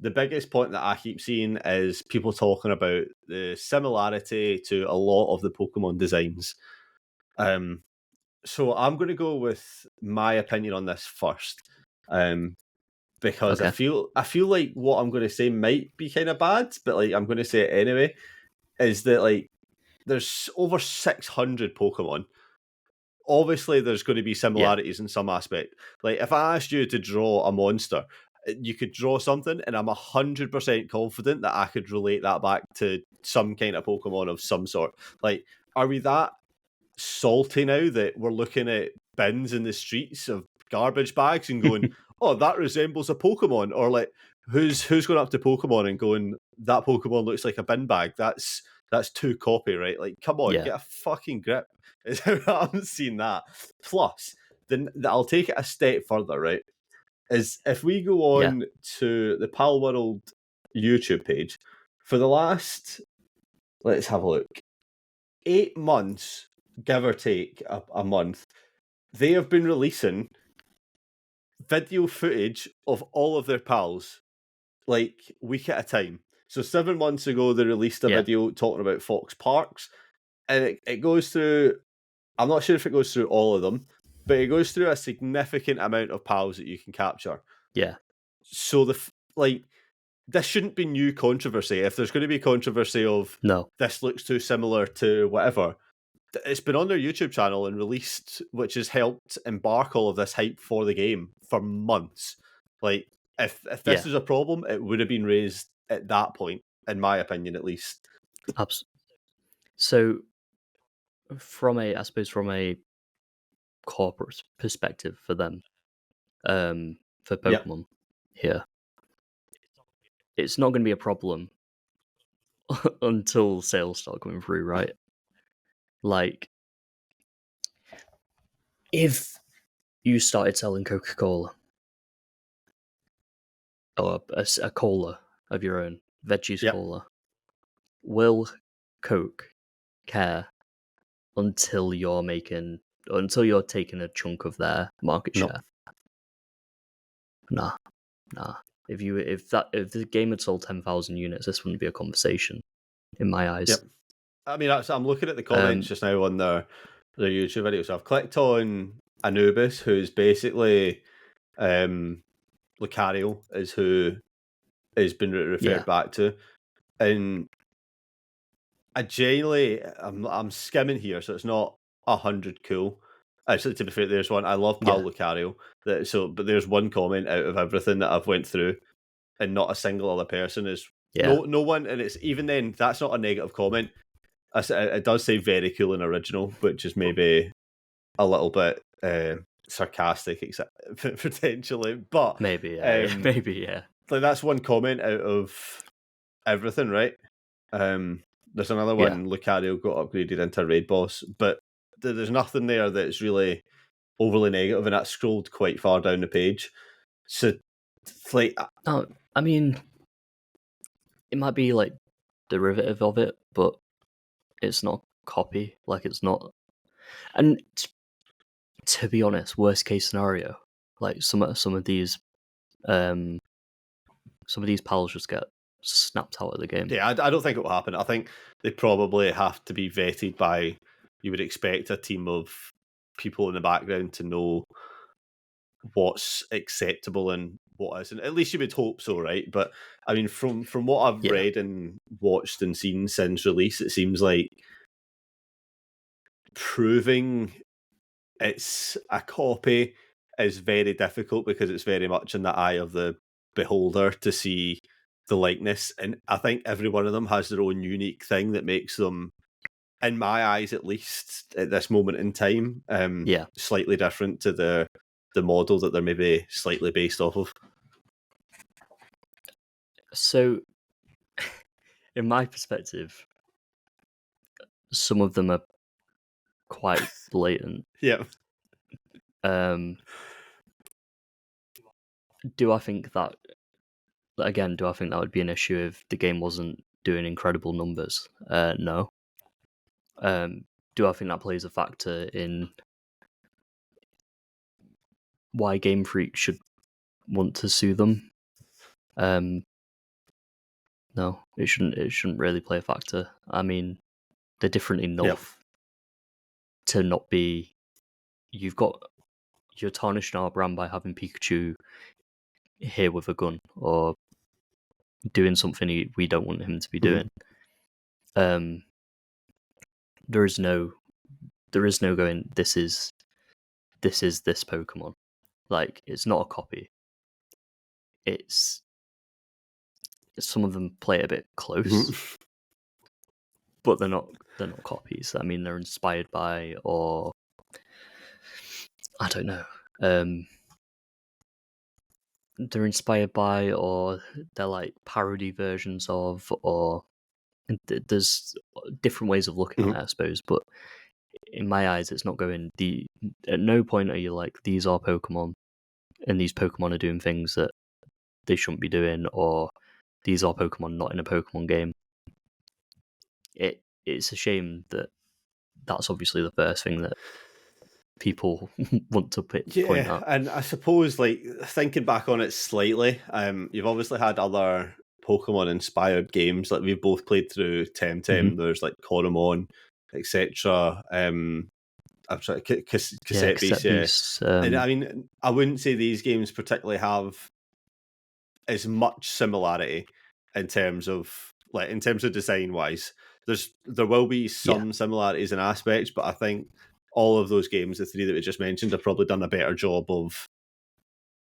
Speaker 1: the biggest point that I keep seeing is people talking about the similarity to a lot of the Pokemon designs. Um, so I'm going to go with my opinion on this first, because
Speaker 2: okay,
Speaker 1: I feel like what I'm going to say might be kind of bad, but like I'm going to say it anyway. Is that like there's over 600 Pokemon? Obviously, there's going to be
Speaker 2: yeah,
Speaker 1: similarities in some aspect. Like if I asked you to draw a monster, you could draw something, and I'm 100% confident that I could relate that back to some kind of Pokemon of some sort. Like, are we that salty now that we're looking at bins in the streets of garbage bags and going, "Oh, that resembles a Pokemon," or like, who's going up to Pokemon and going, "That Pokemon looks like a bin bag." That's too copyright. Like, come on,
Speaker 2: yeah,
Speaker 1: get a fucking grip. I haven't seen that. Plus, then I'll take it a step further. Right, is if we go
Speaker 2: yeah,
Speaker 1: on to the Pal World YouTube page for the last, let's have a look, 8 months, give or take a month, they have been releasing video footage of all of their pals, like week at a time. So 7 months ago, they released a
Speaker 2: yeah,
Speaker 1: video talking about Fox Parks, and it goes through. I'm not sure if it goes through all of them, but it goes through a significant amount of pals that you can capture.
Speaker 2: yeah.
Speaker 1: So like this shouldn't be new controversy. If there's going to be controversy of
Speaker 2: No,
Speaker 1: this looks too similar to whatever, it's been on their YouTube channel and released, which has helped embark all of this hype for the game for months. Like, if this
Speaker 2: yeah.
Speaker 1: was a problem, it would have been raised at that point, in my opinion, at least.
Speaker 2: Abs- so, I suppose, from a corporate perspective for them, for
Speaker 1: Yeah,
Speaker 2: Pokemon here, it's not going to be a problem until sales start coming through, right? Like, if you started selling Coca-Cola or a cola of your own, Veggie's
Speaker 1: yeah.
Speaker 2: cola, will Coke care until you're taking a chunk of their market
Speaker 1: No.
Speaker 2: share? Nah. If the game had sold 10,000 units, this wouldn't be a conversation in my eyes.
Speaker 1: Yep. I mean, I'm looking at the comments just now on their YouTube video. So I've clicked on Anubis, who's basically Lucario is who has been referred back to, and I genuinely, I'm skimming here, so it's not 100 cool. Actually, to be fair, there's one. I love Paul Lucario. But there's one comment out of everything that I've went through, and not a single other person is no one. And it's even then, that's not a negative comment. It does say very cool and original, which is maybe a little bit sarcastic, potentially. But
Speaker 2: maybe, yeah.
Speaker 1: Like that's one comment out of everything, right? There's another one. Lucario got upgraded into Raid Boss, but there's nothing there that's really overly negative, and that scrolled quite far down the page. So, like,
Speaker 2: no, I mean, it might be like derivative of it, but it's not copy. Like, it's not. And to be honest, worst case scenario, like some of these pals just get snapped out of the game.
Speaker 1: Yeah, I don't think it will happen. I think they probably have to be vetted by. You would expect a team of people in the background to know what's acceptable and what isn't. At least you would hope so, right? But I mean, from what I've read and watched and seen since release, it seems like proving it's a copy is very difficult because it's very much in the eye of the beholder to see the likeness. And I think every one of them has their own unique thing that makes them, in my eyes at least, at this moment in time, slightly different to the model that they're maybe slightly based off of.
Speaker 2: So, in my perspective, some of them are quite blatant.
Speaker 1: Yeah.
Speaker 2: Do I think that would be an issue if the game wasn't doing incredible numbers? No. Do I think that plays a factor in why Game Freak should want to sue them? No, it shouldn't really play a factor. I mean, they're different enough to not be. You're tarnishing our brand by having Pikachu here with a gun or doing something we don't want him to be doing. There is no going. This is this Pokemon. Like, it's not a copy. It's some of them play a bit close, but they're not copies. I mean, they're inspired by, or I don't know. They're inspired by, or they're like parody versions of, or there's different ways of looking at it, I suppose. But in my eyes, it's not going. At no point are you like, these are Pokemon, and these Pokemon are doing things that they shouldn't be doing, or these are Pokemon not in a Pokemon game. It's a shame that that's obviously the first thing that people want to point out.
Speaker 1: And I suppose, like, thinking back on it slightly, you've obviously had other Pokemon inspired games. Like, we've both played through Temtem. There's like Coromon, etc. I'm sorry, Cassette Beast. And I mean, I wouldn't say these games particularly have as much similarity in terms of design wise. There will be some similarities in aspects, but I think all of those games, the three that we just mentioned, have probably done a better job of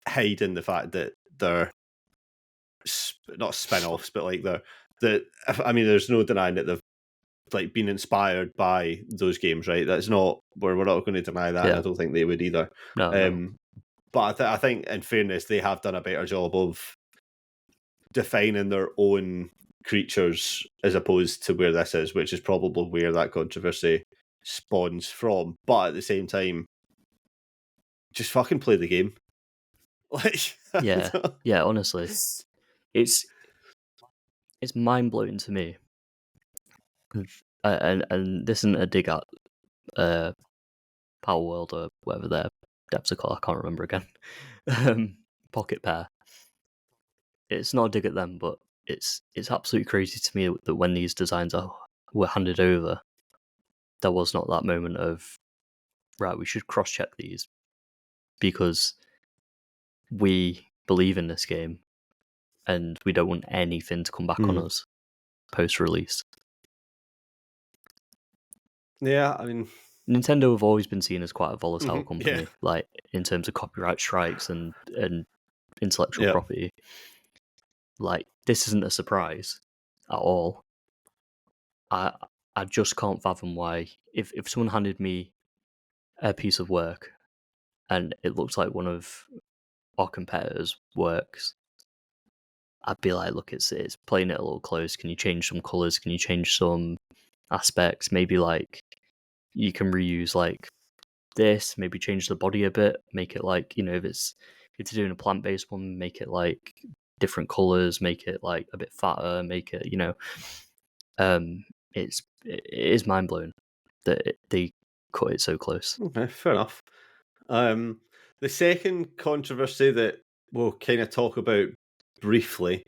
Speaker 1: hiding the fact that they're not spin-offs, but like I mean, there's no denying that they've like been inspired by those games, right? That's not we're not going to deny that. And I don't think they would either.
Speaker 2: No.
Speaker 1: But I think, in fairness, they have done a better job of defining their own creatures as opposed to where this is, which is probably where that controversy spawns from. But at the same time, just fucking play the game. Like,
Speaker 2: yeah, honestly, it's mind blowing to me And this isn't a dig at Power World or whatever their depths are called. I can't remember again. Pocket Pair. It's not a dig at them, but it's absolutely crazy to me that when these designs were handed over, there was not that moment of, right, we should cross-check these because we believe in this game and we don't want anything to come back on us post-release.
Speaker 1: Yeah, I mean,
Speaker 2: Nintendo have always been seen as quite a volatile company,
Speaker 1: yeah.
Speaker 2: like in terms of copyright strikes and intellectual
Speaker 1: Yeah.
Speaker 2: property. Like, this isn't a surprise at all. I just can't fathom why, if someone handed me a piece of work and it looks like one of our competitors' works, I'd be like, look, it's playing it a little close. Can you change some colours? Can you change some aspects? Maybe like you can reuse like this, maybe change the body a bit, make it like, if you're doing a plant-based one, make it like different colours, make it like a bit fatter, make it, it is mind-blowing that they cut it so close.
Speaker 1: Okay, fair enough. The second controversy that we'll kind of talk about briefly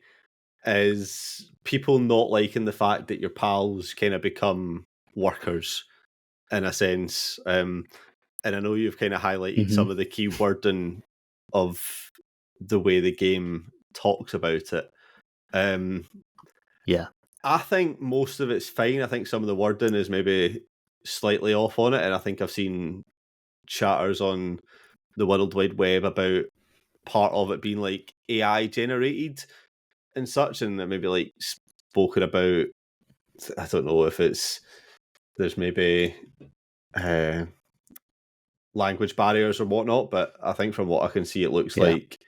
Speaker 1: is people not liking the fact that your pals kind of become workers in a sense. And I know you've kind of highlighted some of the key wording of the way the game talks about it.
Speaker 2: Yeah.
Speaker 1: I think most of it's fine. I think some of the wording is maybe slightly off on it, and I think I've seen chatters on the World Wide Web about part of it being like AI generated and such, and maybe like spoken about. I don't know if there's maybe language barriers or whatnot, but I think from what I can see, it looks like.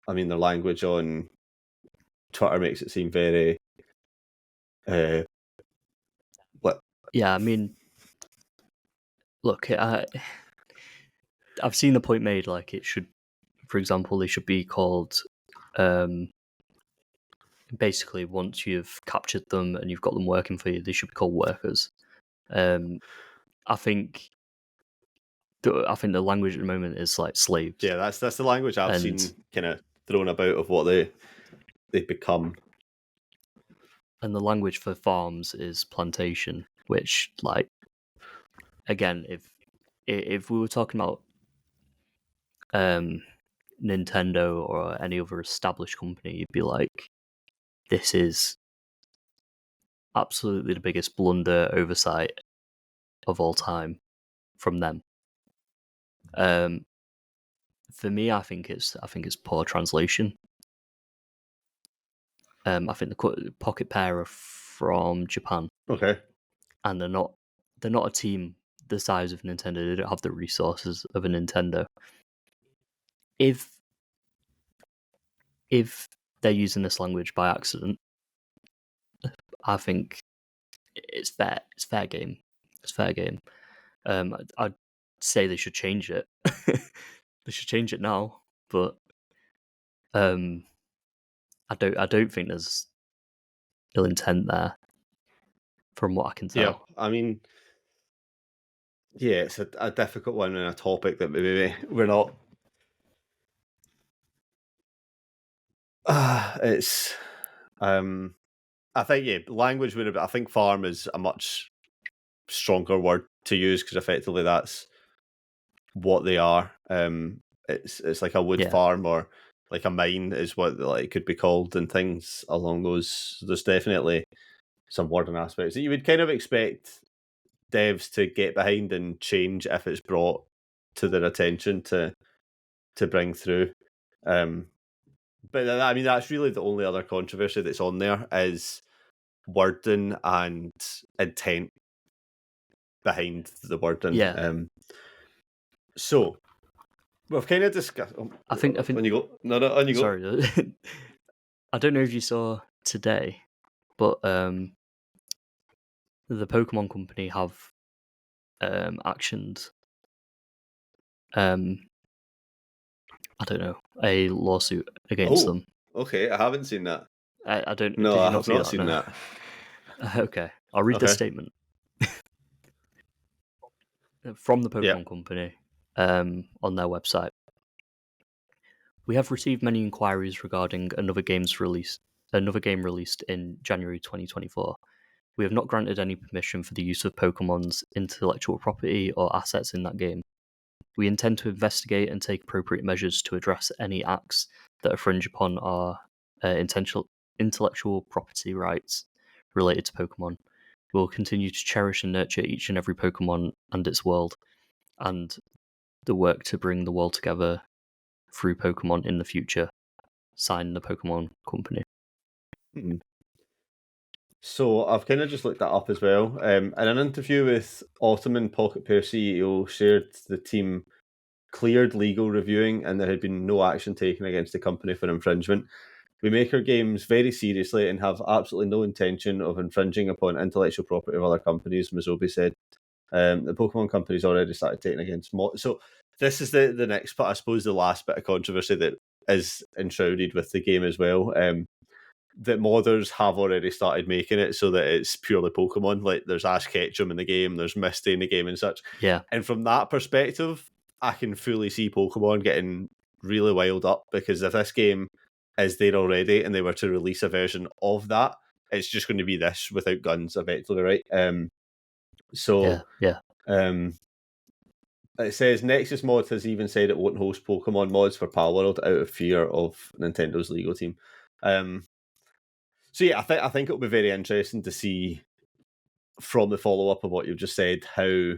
Speaker 1: I mean, their language on Twitter makes it seem very.
Speaker 2: Yeah, I mean, look, I've seen the point made, like it should, for example, they should be called, basically once you've captured them and you've got them working for you, they should be called workers. I think the language at the moment is like slaves.
Speaker 1: Yeah, that's the language I've seen kind of thrown about of what they become.
Speaker 2: And the language for farms is plantation, which, like, again, if we were talking about Nintendo or any other established company, you'd be like, this is absolutely the biggest blunder oversight of all time from them. For me, I think it's poor translation. I think the Pocket Pair are from Japan.
Speaker 1: Okay.
Speaker 2: And they're not a team the size of Nintendo. They don't have the resources of a Nintendo. If they're using this language by accident, I think it's fair. It's fair game. It's fair game. I'd say they should change it. They should change it now. But I don't think there's ill intent there, from what I can tell.
Speaker 1: Yeah, I mean, yeah, it's a difficult one and a topic that maybe we're not. It's, I think language would have. I think farm is a much stronger word to use because effectively that's what they are. It's like a wood farm or like a mine is what like it could be called, and things along those. There's definitely some wording aspects that you would kind of expect devs to get behind and change if it's brought to their attention to bring through. But I mean, that's really the only other controversy that's on there is wording and intent behind the wording.
Speaker 2: Yeah.
Speaker 1: So we've kind of discussed.
Speaker 2: I think.
Speaker 1: On you go. No, on you go.
Speaker 2: Sorry, I don't know if you saw today, but the Pokemon Company have actioned I don't know, a lawsuit against them.
Speaker 1: Okay, I haven't seen that.
Speaker 2: I don't.
Speaker 1: No,
Speaker 2: Did you
Speaker 1: I
Speaker 2: not
Speaker 1: have
Speaker 2: see
Speaker 1: not
Speaker 2: that?
Speaker 1: seen
Speaker 2: No.
Speaker 1: that.
Speaker 2: Okay. I'll read this
Speaker 1: Okay.
Speaker 2: statement from the
Speaker 1: Yeah.
Speaker 2: Pokemon Company on their website. We have received many inquiries regarding another game released in January 2024. We have not granted any permission for the use of Pokemon's intellectual property or assets in that game. We intend to investigate and take appropriate measures to address any acts that infringe upon our intellectual property rights related to Pokemon. We will continue to cherish and nurture each and every Pokemon and its world, and the work to bring the world together through Pokemon in the future. Sign the Pokemon Company.
Speaker 1: Hmm. So I've kind of just looked that up as well. In an interview with Ottoman, Pocket Pair CEO shared the team cleared legal reviewing and there had been no action taken against the company for infringement. We make our games very seriously and have absolutely no intention of infringing upon intellectual property of other companies, Mizobi said. The Pokemon company's already started taking against So this is the next part, I suppose, the last bit of controversy that is enshrouded with the game as well. That modders have already started making it so that it's purely Pokemon. Like there's Ash Ketchum in the game, there's Misty in the game and such.
Speaker 2: Yeah.
Speaker 1: And from that perspective, I can fully see Pokemon getting really wild up, because if this game is there already and they were to release a version of that, it's just going to be this without guns effectively, right?
Speaker 2: Yeah.
Speaker 1: It says Nexus Mod has even said it won't host Pokemon mods for Palworld out of fear of Nintendo's legal team. So yeah, I think it'll be very interesting to see from the follow up of what you've just said how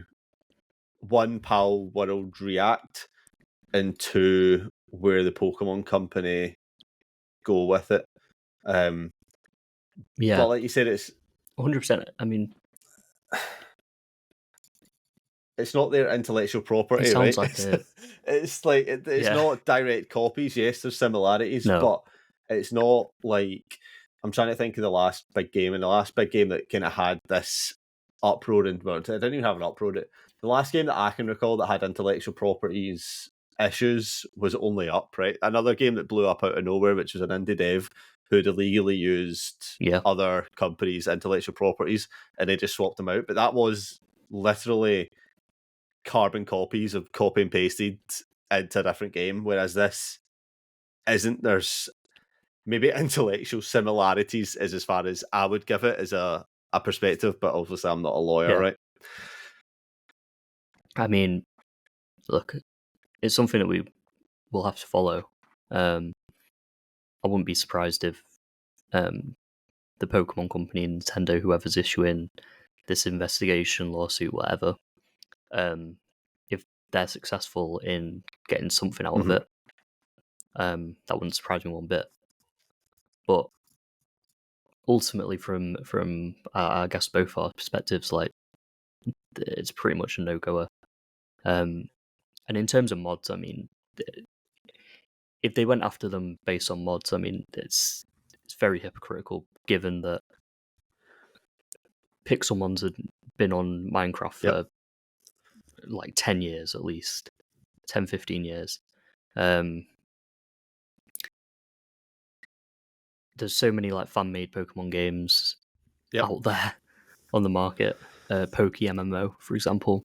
Speaker 1: one, Pal World react, and two, where the Pokemon Company go with it.
Speaker 2: Yeah.
Speaker 1: But like you said, it's
Speaker 2: 100%. I mean,
Speaker 1: it's not their intellectual property,
Speaker 2: it sounds
Speaker 1: right?
Speaker 2: like it.
Speaker 1: It's like it's
Speaker 2: Yeah.
Speaker 1: not direct copies. Yes, there's similarities,
Speaker 2: No.
Speaker 1: but it's not like, I'm trying to think of the last big game, and the last big game that kind of had this uproar, and well, it didn't even have an uproar. The last game that I can recall that had intellectual properties issues was Only Up, right? Another game that blew up out of nowhere, which was an indie dev who'd illegally used
Speaker 2: Yeah.
Speaker 1: other companies' intellectual properties, and they just swapped them out. But that was literally carbon copies of copy and pasted into a different game, whereas this isn't. There's maybe intellectual similarities is as far as I would give it as a perspective, but obviously I'm not a lawyer,
Speaker 2: Yeah.
Speaker 1: right?
Speaker 2: I mean, look, it's something that we will have to follow. I wouldn't be surprised if the Pokemon Company, Nintendo, whoever's issuing this investigation, lawsuit, whatever, if they're successful in getting something out of it, that wouldn't surprise me one bit. But ultimately, from I guess both our perspectives, like it's pretty much a no-goer. And in terms of mods, I mean, if they went after them based on mods, I mean, it's very hypocritical, given that Pixelmons had been on Minecraft for like 10 years at least, 10, 15 years. There's so many like fan-made Pokemon games out there on the market. Poke MMO, for example.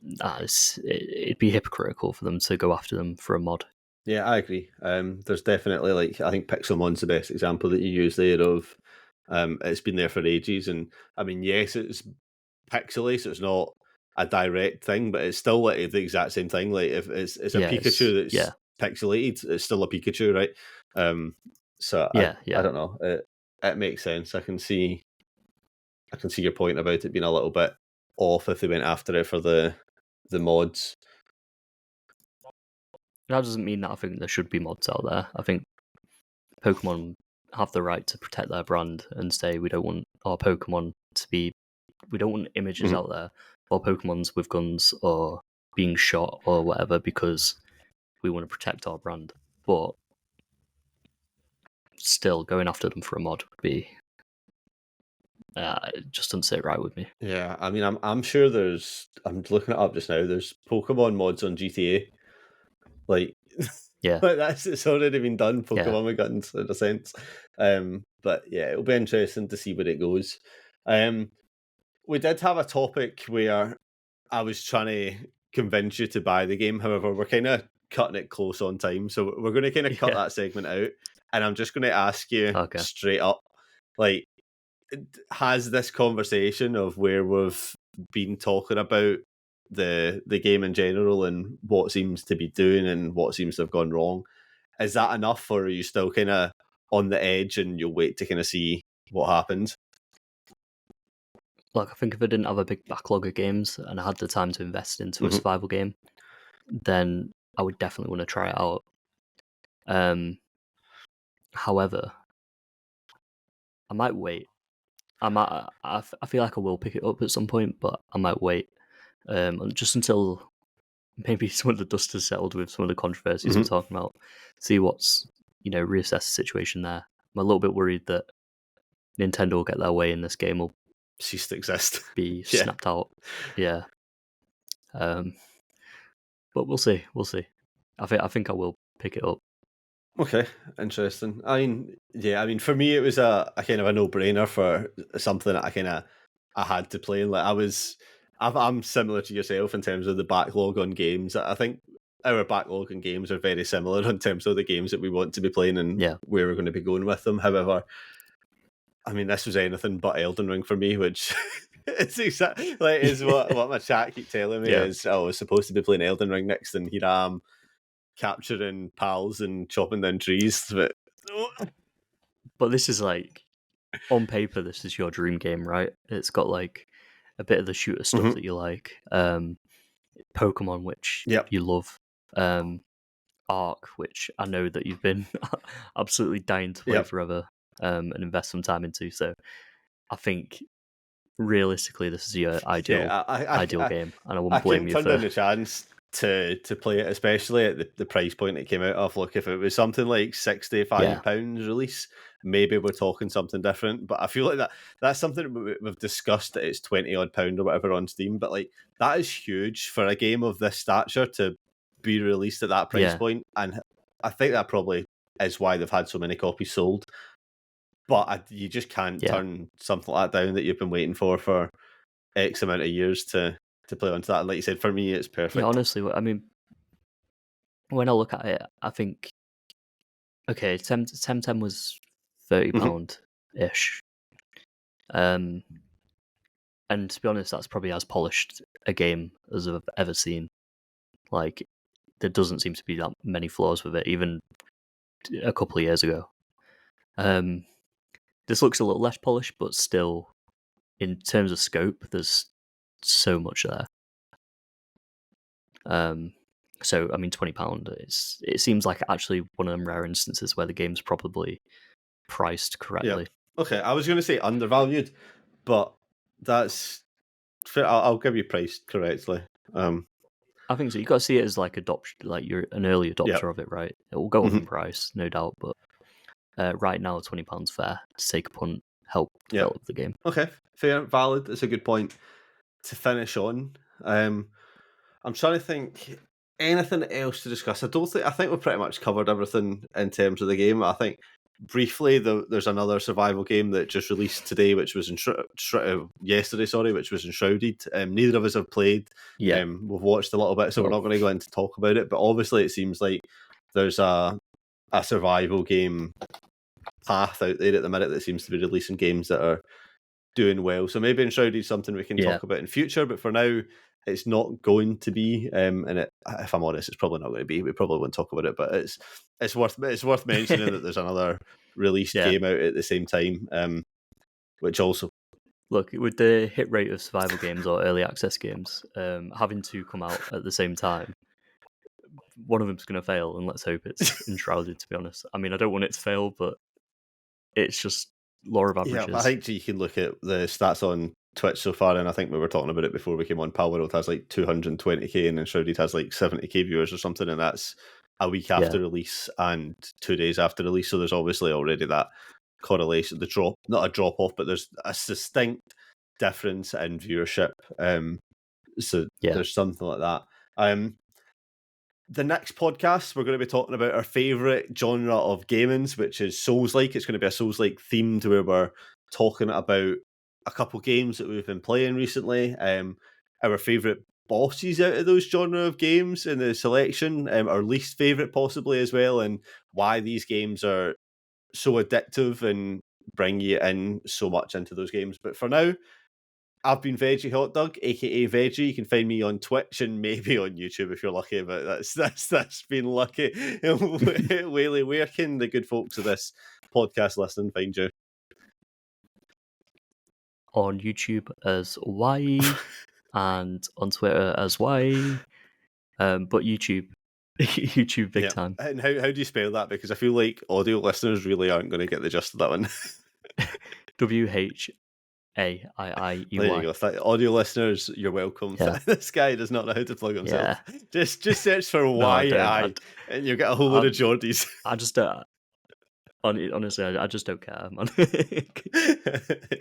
Speaker 2: It'd be hypocritical for them to go after them for a mod.
Speaker 1: Yeah, I agree. There's definitely, like, I think Pixelmon's the best example that you use there of it's been there for ages, and I mean, yes, it's pixely, so it's not a direct thing, but it's still like the exact same thing. Like if it's a Pikachu that's pixelated, it's still a Pikachu, right? So I don't know. It makes sense. I can see your point about it being a little bit off if they went after it for the mods.
Speaker 2: That doesn't mean that I think there should be mods out there. I think Pokemon have the right to protect their brand and say we don't want our Pokemon we don't want images out there or Pokemons with guns or being shot or whatever, because we want to protect our brand. But still, going after them for a mod would be it just doesn't sit right with me.
Speaker 1: Yeah, I mean, I'm sure there's. I'm looking it up just now. There's Pokemon mods on GTA. Like,
Speaker 2: Yeah.
Speaker 1: Like it's already been done.
Speaker 2: Yeah.
Speaker 1: Pokemon Guns in a sense. But yeah, it'll be interesting to see where it goes. We did have a topic where I was trying to convince you to buy the game. However, we're kind of cutting it close on time, so we're going to kind of cut
Speaker 2: Yeah.
Speaker 1: that segment out. And I'm just going to ask you
Speaker 2: Okay.
Speaker 1: straight up, like, has this conversation of where we've been talking about the game in general and what seems to be doing and what seems to have gone wrong, is that enough, or are you still kind of on the edge and you'll wait to kind of see what happens?
Speaker 2: Like, I think if I didn't have a big backlog of games and I had the time to invest into a
Speaker 1: Mhm.
Speaker 2: survival game, then I would definitely want to try it out. However, I might wait. I feel like I will pick it up at some point, but I might wait. Just until maybe some of the dust has settled with some of the controversies we're
Speaker 1: Mhm.
Speaker 2: talking about. See what's, reassess the situation there. I'm a little bit worried that Nintendo will get their way and this game will
Speaker 1: Cease to exist.
Speaker 2: be
Speaker 1: Yeah.
Speaker 2: snapped out. Yeah. But we'll see. We'll see. I think I will pick it up.
Speaker 1: Okay, interesting. I mean, yeah, I mean, for me, it was a kind of a no-brainer for something that I had to play. Like I'm similar to yourself in terms of the backlog on games. I think our backlog on games are very similar in terms of the games that we want to be playing and
Speaker 2: Yeah.
Speaker 1: where we're going to be going with them. However, I mean, this was anything but Elden Ring for me, which it's exactly like is what my chat keep telling me
Speaker 2: Yeah.
Speaker 1: is I was supposed to be playing Elden Ring next, and here I am capturing pals and chopping down trees. But
Speaker 2: But this is like, on paper, this is your dream game, right? It's got like a bit of the shooter stuff
Speaker 1: Mhm.
Speaker 2: that you like. Pokemon, which
Speaker 1: Yep.
Speaker 2: you love. Arc, which I know that you've been absolutely dying to play
Speaker 1: Yep.
Speaker 2: forever, and invest some time into. So I think realistically, this is your ideal
Speaker 1: Yeah,
Speaker 2: game, and I
Speaker 1: I
Speaker 2: wouldn't blame
Speaker 1: couldn't
Speaker 2: you
Speaker 1: turn
Speaker 2: for
Speaker 1: down the chance to play it, especially at the price point it came out of. Look, if it was something like
Speaker 2: yeah,
Speaker 1: £65 release, maybe we're talking something different. But I feel like that's something that we've discussed that it's 20 odd pound or whatever on Steam. But like that is huge for a game of this stature to be released at that price
Speaker 2: yeah,
Speaker 1: point, and I think that probably is why they've had so many copies sold. But you just can't
Speaker 2: yeah,
Speaker 1: turn something like that down that you've been waiting for X amount of years to play onto that. And like you said, for me, it's
Speaker 2: yeah.
Speaker 1: perfect.
Speaker 2: Honestly, I mean, when I look at it, I think okay, Temtem was
Speaker 1: Mhm.
Speaker 2: £30 ish. Um, and to be honest, that's probably as polished a game as I've ever seen. Like, there doesn't seem to be that many flaws with it, even a couple of years ago. This looks a little less polished, but still, in terms of scope, there's so much there. So I mean, £20. It seems like actually one of them rare instances where the game's probably priced
Speaker 1: Yep.
Speaker 2: correctly.
Speaker 1: Okay, I was going to say undervalued, but that's fair. I'll give you priced correctly.
Speaker 2: I think so. You got to see it as like adoption, like you're an early
Speaker 1: Yep.
Speaker 2: adopter of it, right? It will go up
Speaker 1: Mhm.
Speaker 2: in price, no doubt, but right now, £20 fair to take a punt, help
Speaker 1: Yep.
Speaker 2: develop the game.
Speaker 1: Okay, fair, valid. That's a good point to finish on. I'm trying to think anything else to discuss. I think we've pretty much covered everything in terms of the game. I think briefly there's another survival game that just released today, which was yesterday, sorry, which was Enshrouded. Neither of us have played.
Speaker 2: Yeah,
Speaker 1: We've watched a little bit, so we're
Speaker 2: well,
Speaker 1: not going to go into talk about it. But obviously, it seems like there's a survival game path out there at the minute that seems to be releasing games that are doing well. So maybe Enshrouded is something we can
Speaker 2: yeah,
Speaker 1: talk about in future, but for now, it's not going to be. And if I'm honest, it's probably not going to be. We probably won't talk about it, but it's worth mentioning that there's another released
Speaker 2: yeah.
Speaker 1: game out at the same time, which also
Speaker 2: Look, with the hit rate of survival games or early access games having to come out at the same time, one of them's going to fail, and let's hope it's Enshrouded, to be honest. I mean, I don't want it to fail, but it's just law of
Speaker 1: yeah. I
Speaker 2: averages.
Speaker 1: think you can look at the stats on Twitch so far, and I think we were talking about it before we came on. Palworld has like 220k, and Enshrouded has like 70k viewers or something, and that's a week
Speaker 2: Yeah,
Speaker 1: after release and 2 days after release. So there's obviously already that correlation, the drop, not a drop off, but there's a distinct difference in viewership. So
Speaker 2: yeah,
Speaker 1: there's something like that. Um, the next podcast, we're going to be talking about our favourite genre of gamings, which is Souls-like. It's going to be a Souls-like themed where we're talking about a couple games that we've been playing recently, our favourite bosses out of those genre of games in the selection, our least favourite possibly as well, and why these games are so addictive and bring you in so much into those games. But for now, I've been Veggie Hot Dog, aka Veggie. You can find me on Twitch and maybe on YouTube if you're lucky, but that's been lucky. Whaley, where can the good folks of this podcast listening find you?
Speaker 2: On YouTube as Y and on Twitter as Y. But YouTube. YouTube big time.
Speaker 1: And how do you spell that? Because I feel like audio listeners really aren't going to get the gist of that one.
Speaker 2: WHAIIEY.
Speaker 1: There you go. Audio listeners, you're welcome.
Speaker 2: Yeah.
Speaker 1: This guy does not know how to plug himself.
Speaker 2: Yeah.
Speaker 1: Just search for YI and you'll get a whole load of Geordies.
Speaker 2: I just don't. Honestly, I just don't care, man.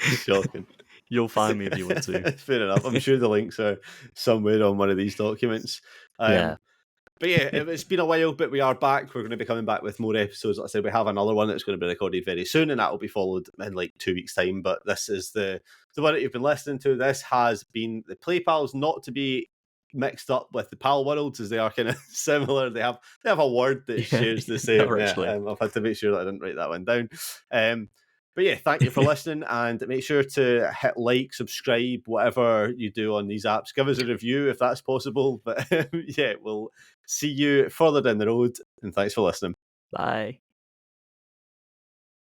Speaker 1: Shocking.
Speaker 2: You'll find me if you want to.
Speaker 1: Fair enough. I'm sure the links are somewhere on one of these documents.
Speaker 2: Yeah.
Speaker 1: But yeah, it's been a while, but we are back. We're going to be coming back with more episodes. Like I said, we have another one that's going to be recorded very soon, and that will be followed in like 2 weeks' time. But this is the one that you've been listening to. This has been the Play Pals, not to be mixed up with the Pal Worlds, as they are kind of similar. They have a word that shares the same. I've had to make sure that I didn't write that one down. But yeah, thank you for listening, and make sure to hit like, subscribe, whatever you do on these apps. Give us a review if that's possible. But yeah, we'll see you further down the road, and thanks for listening.
Speaker 2: Bye.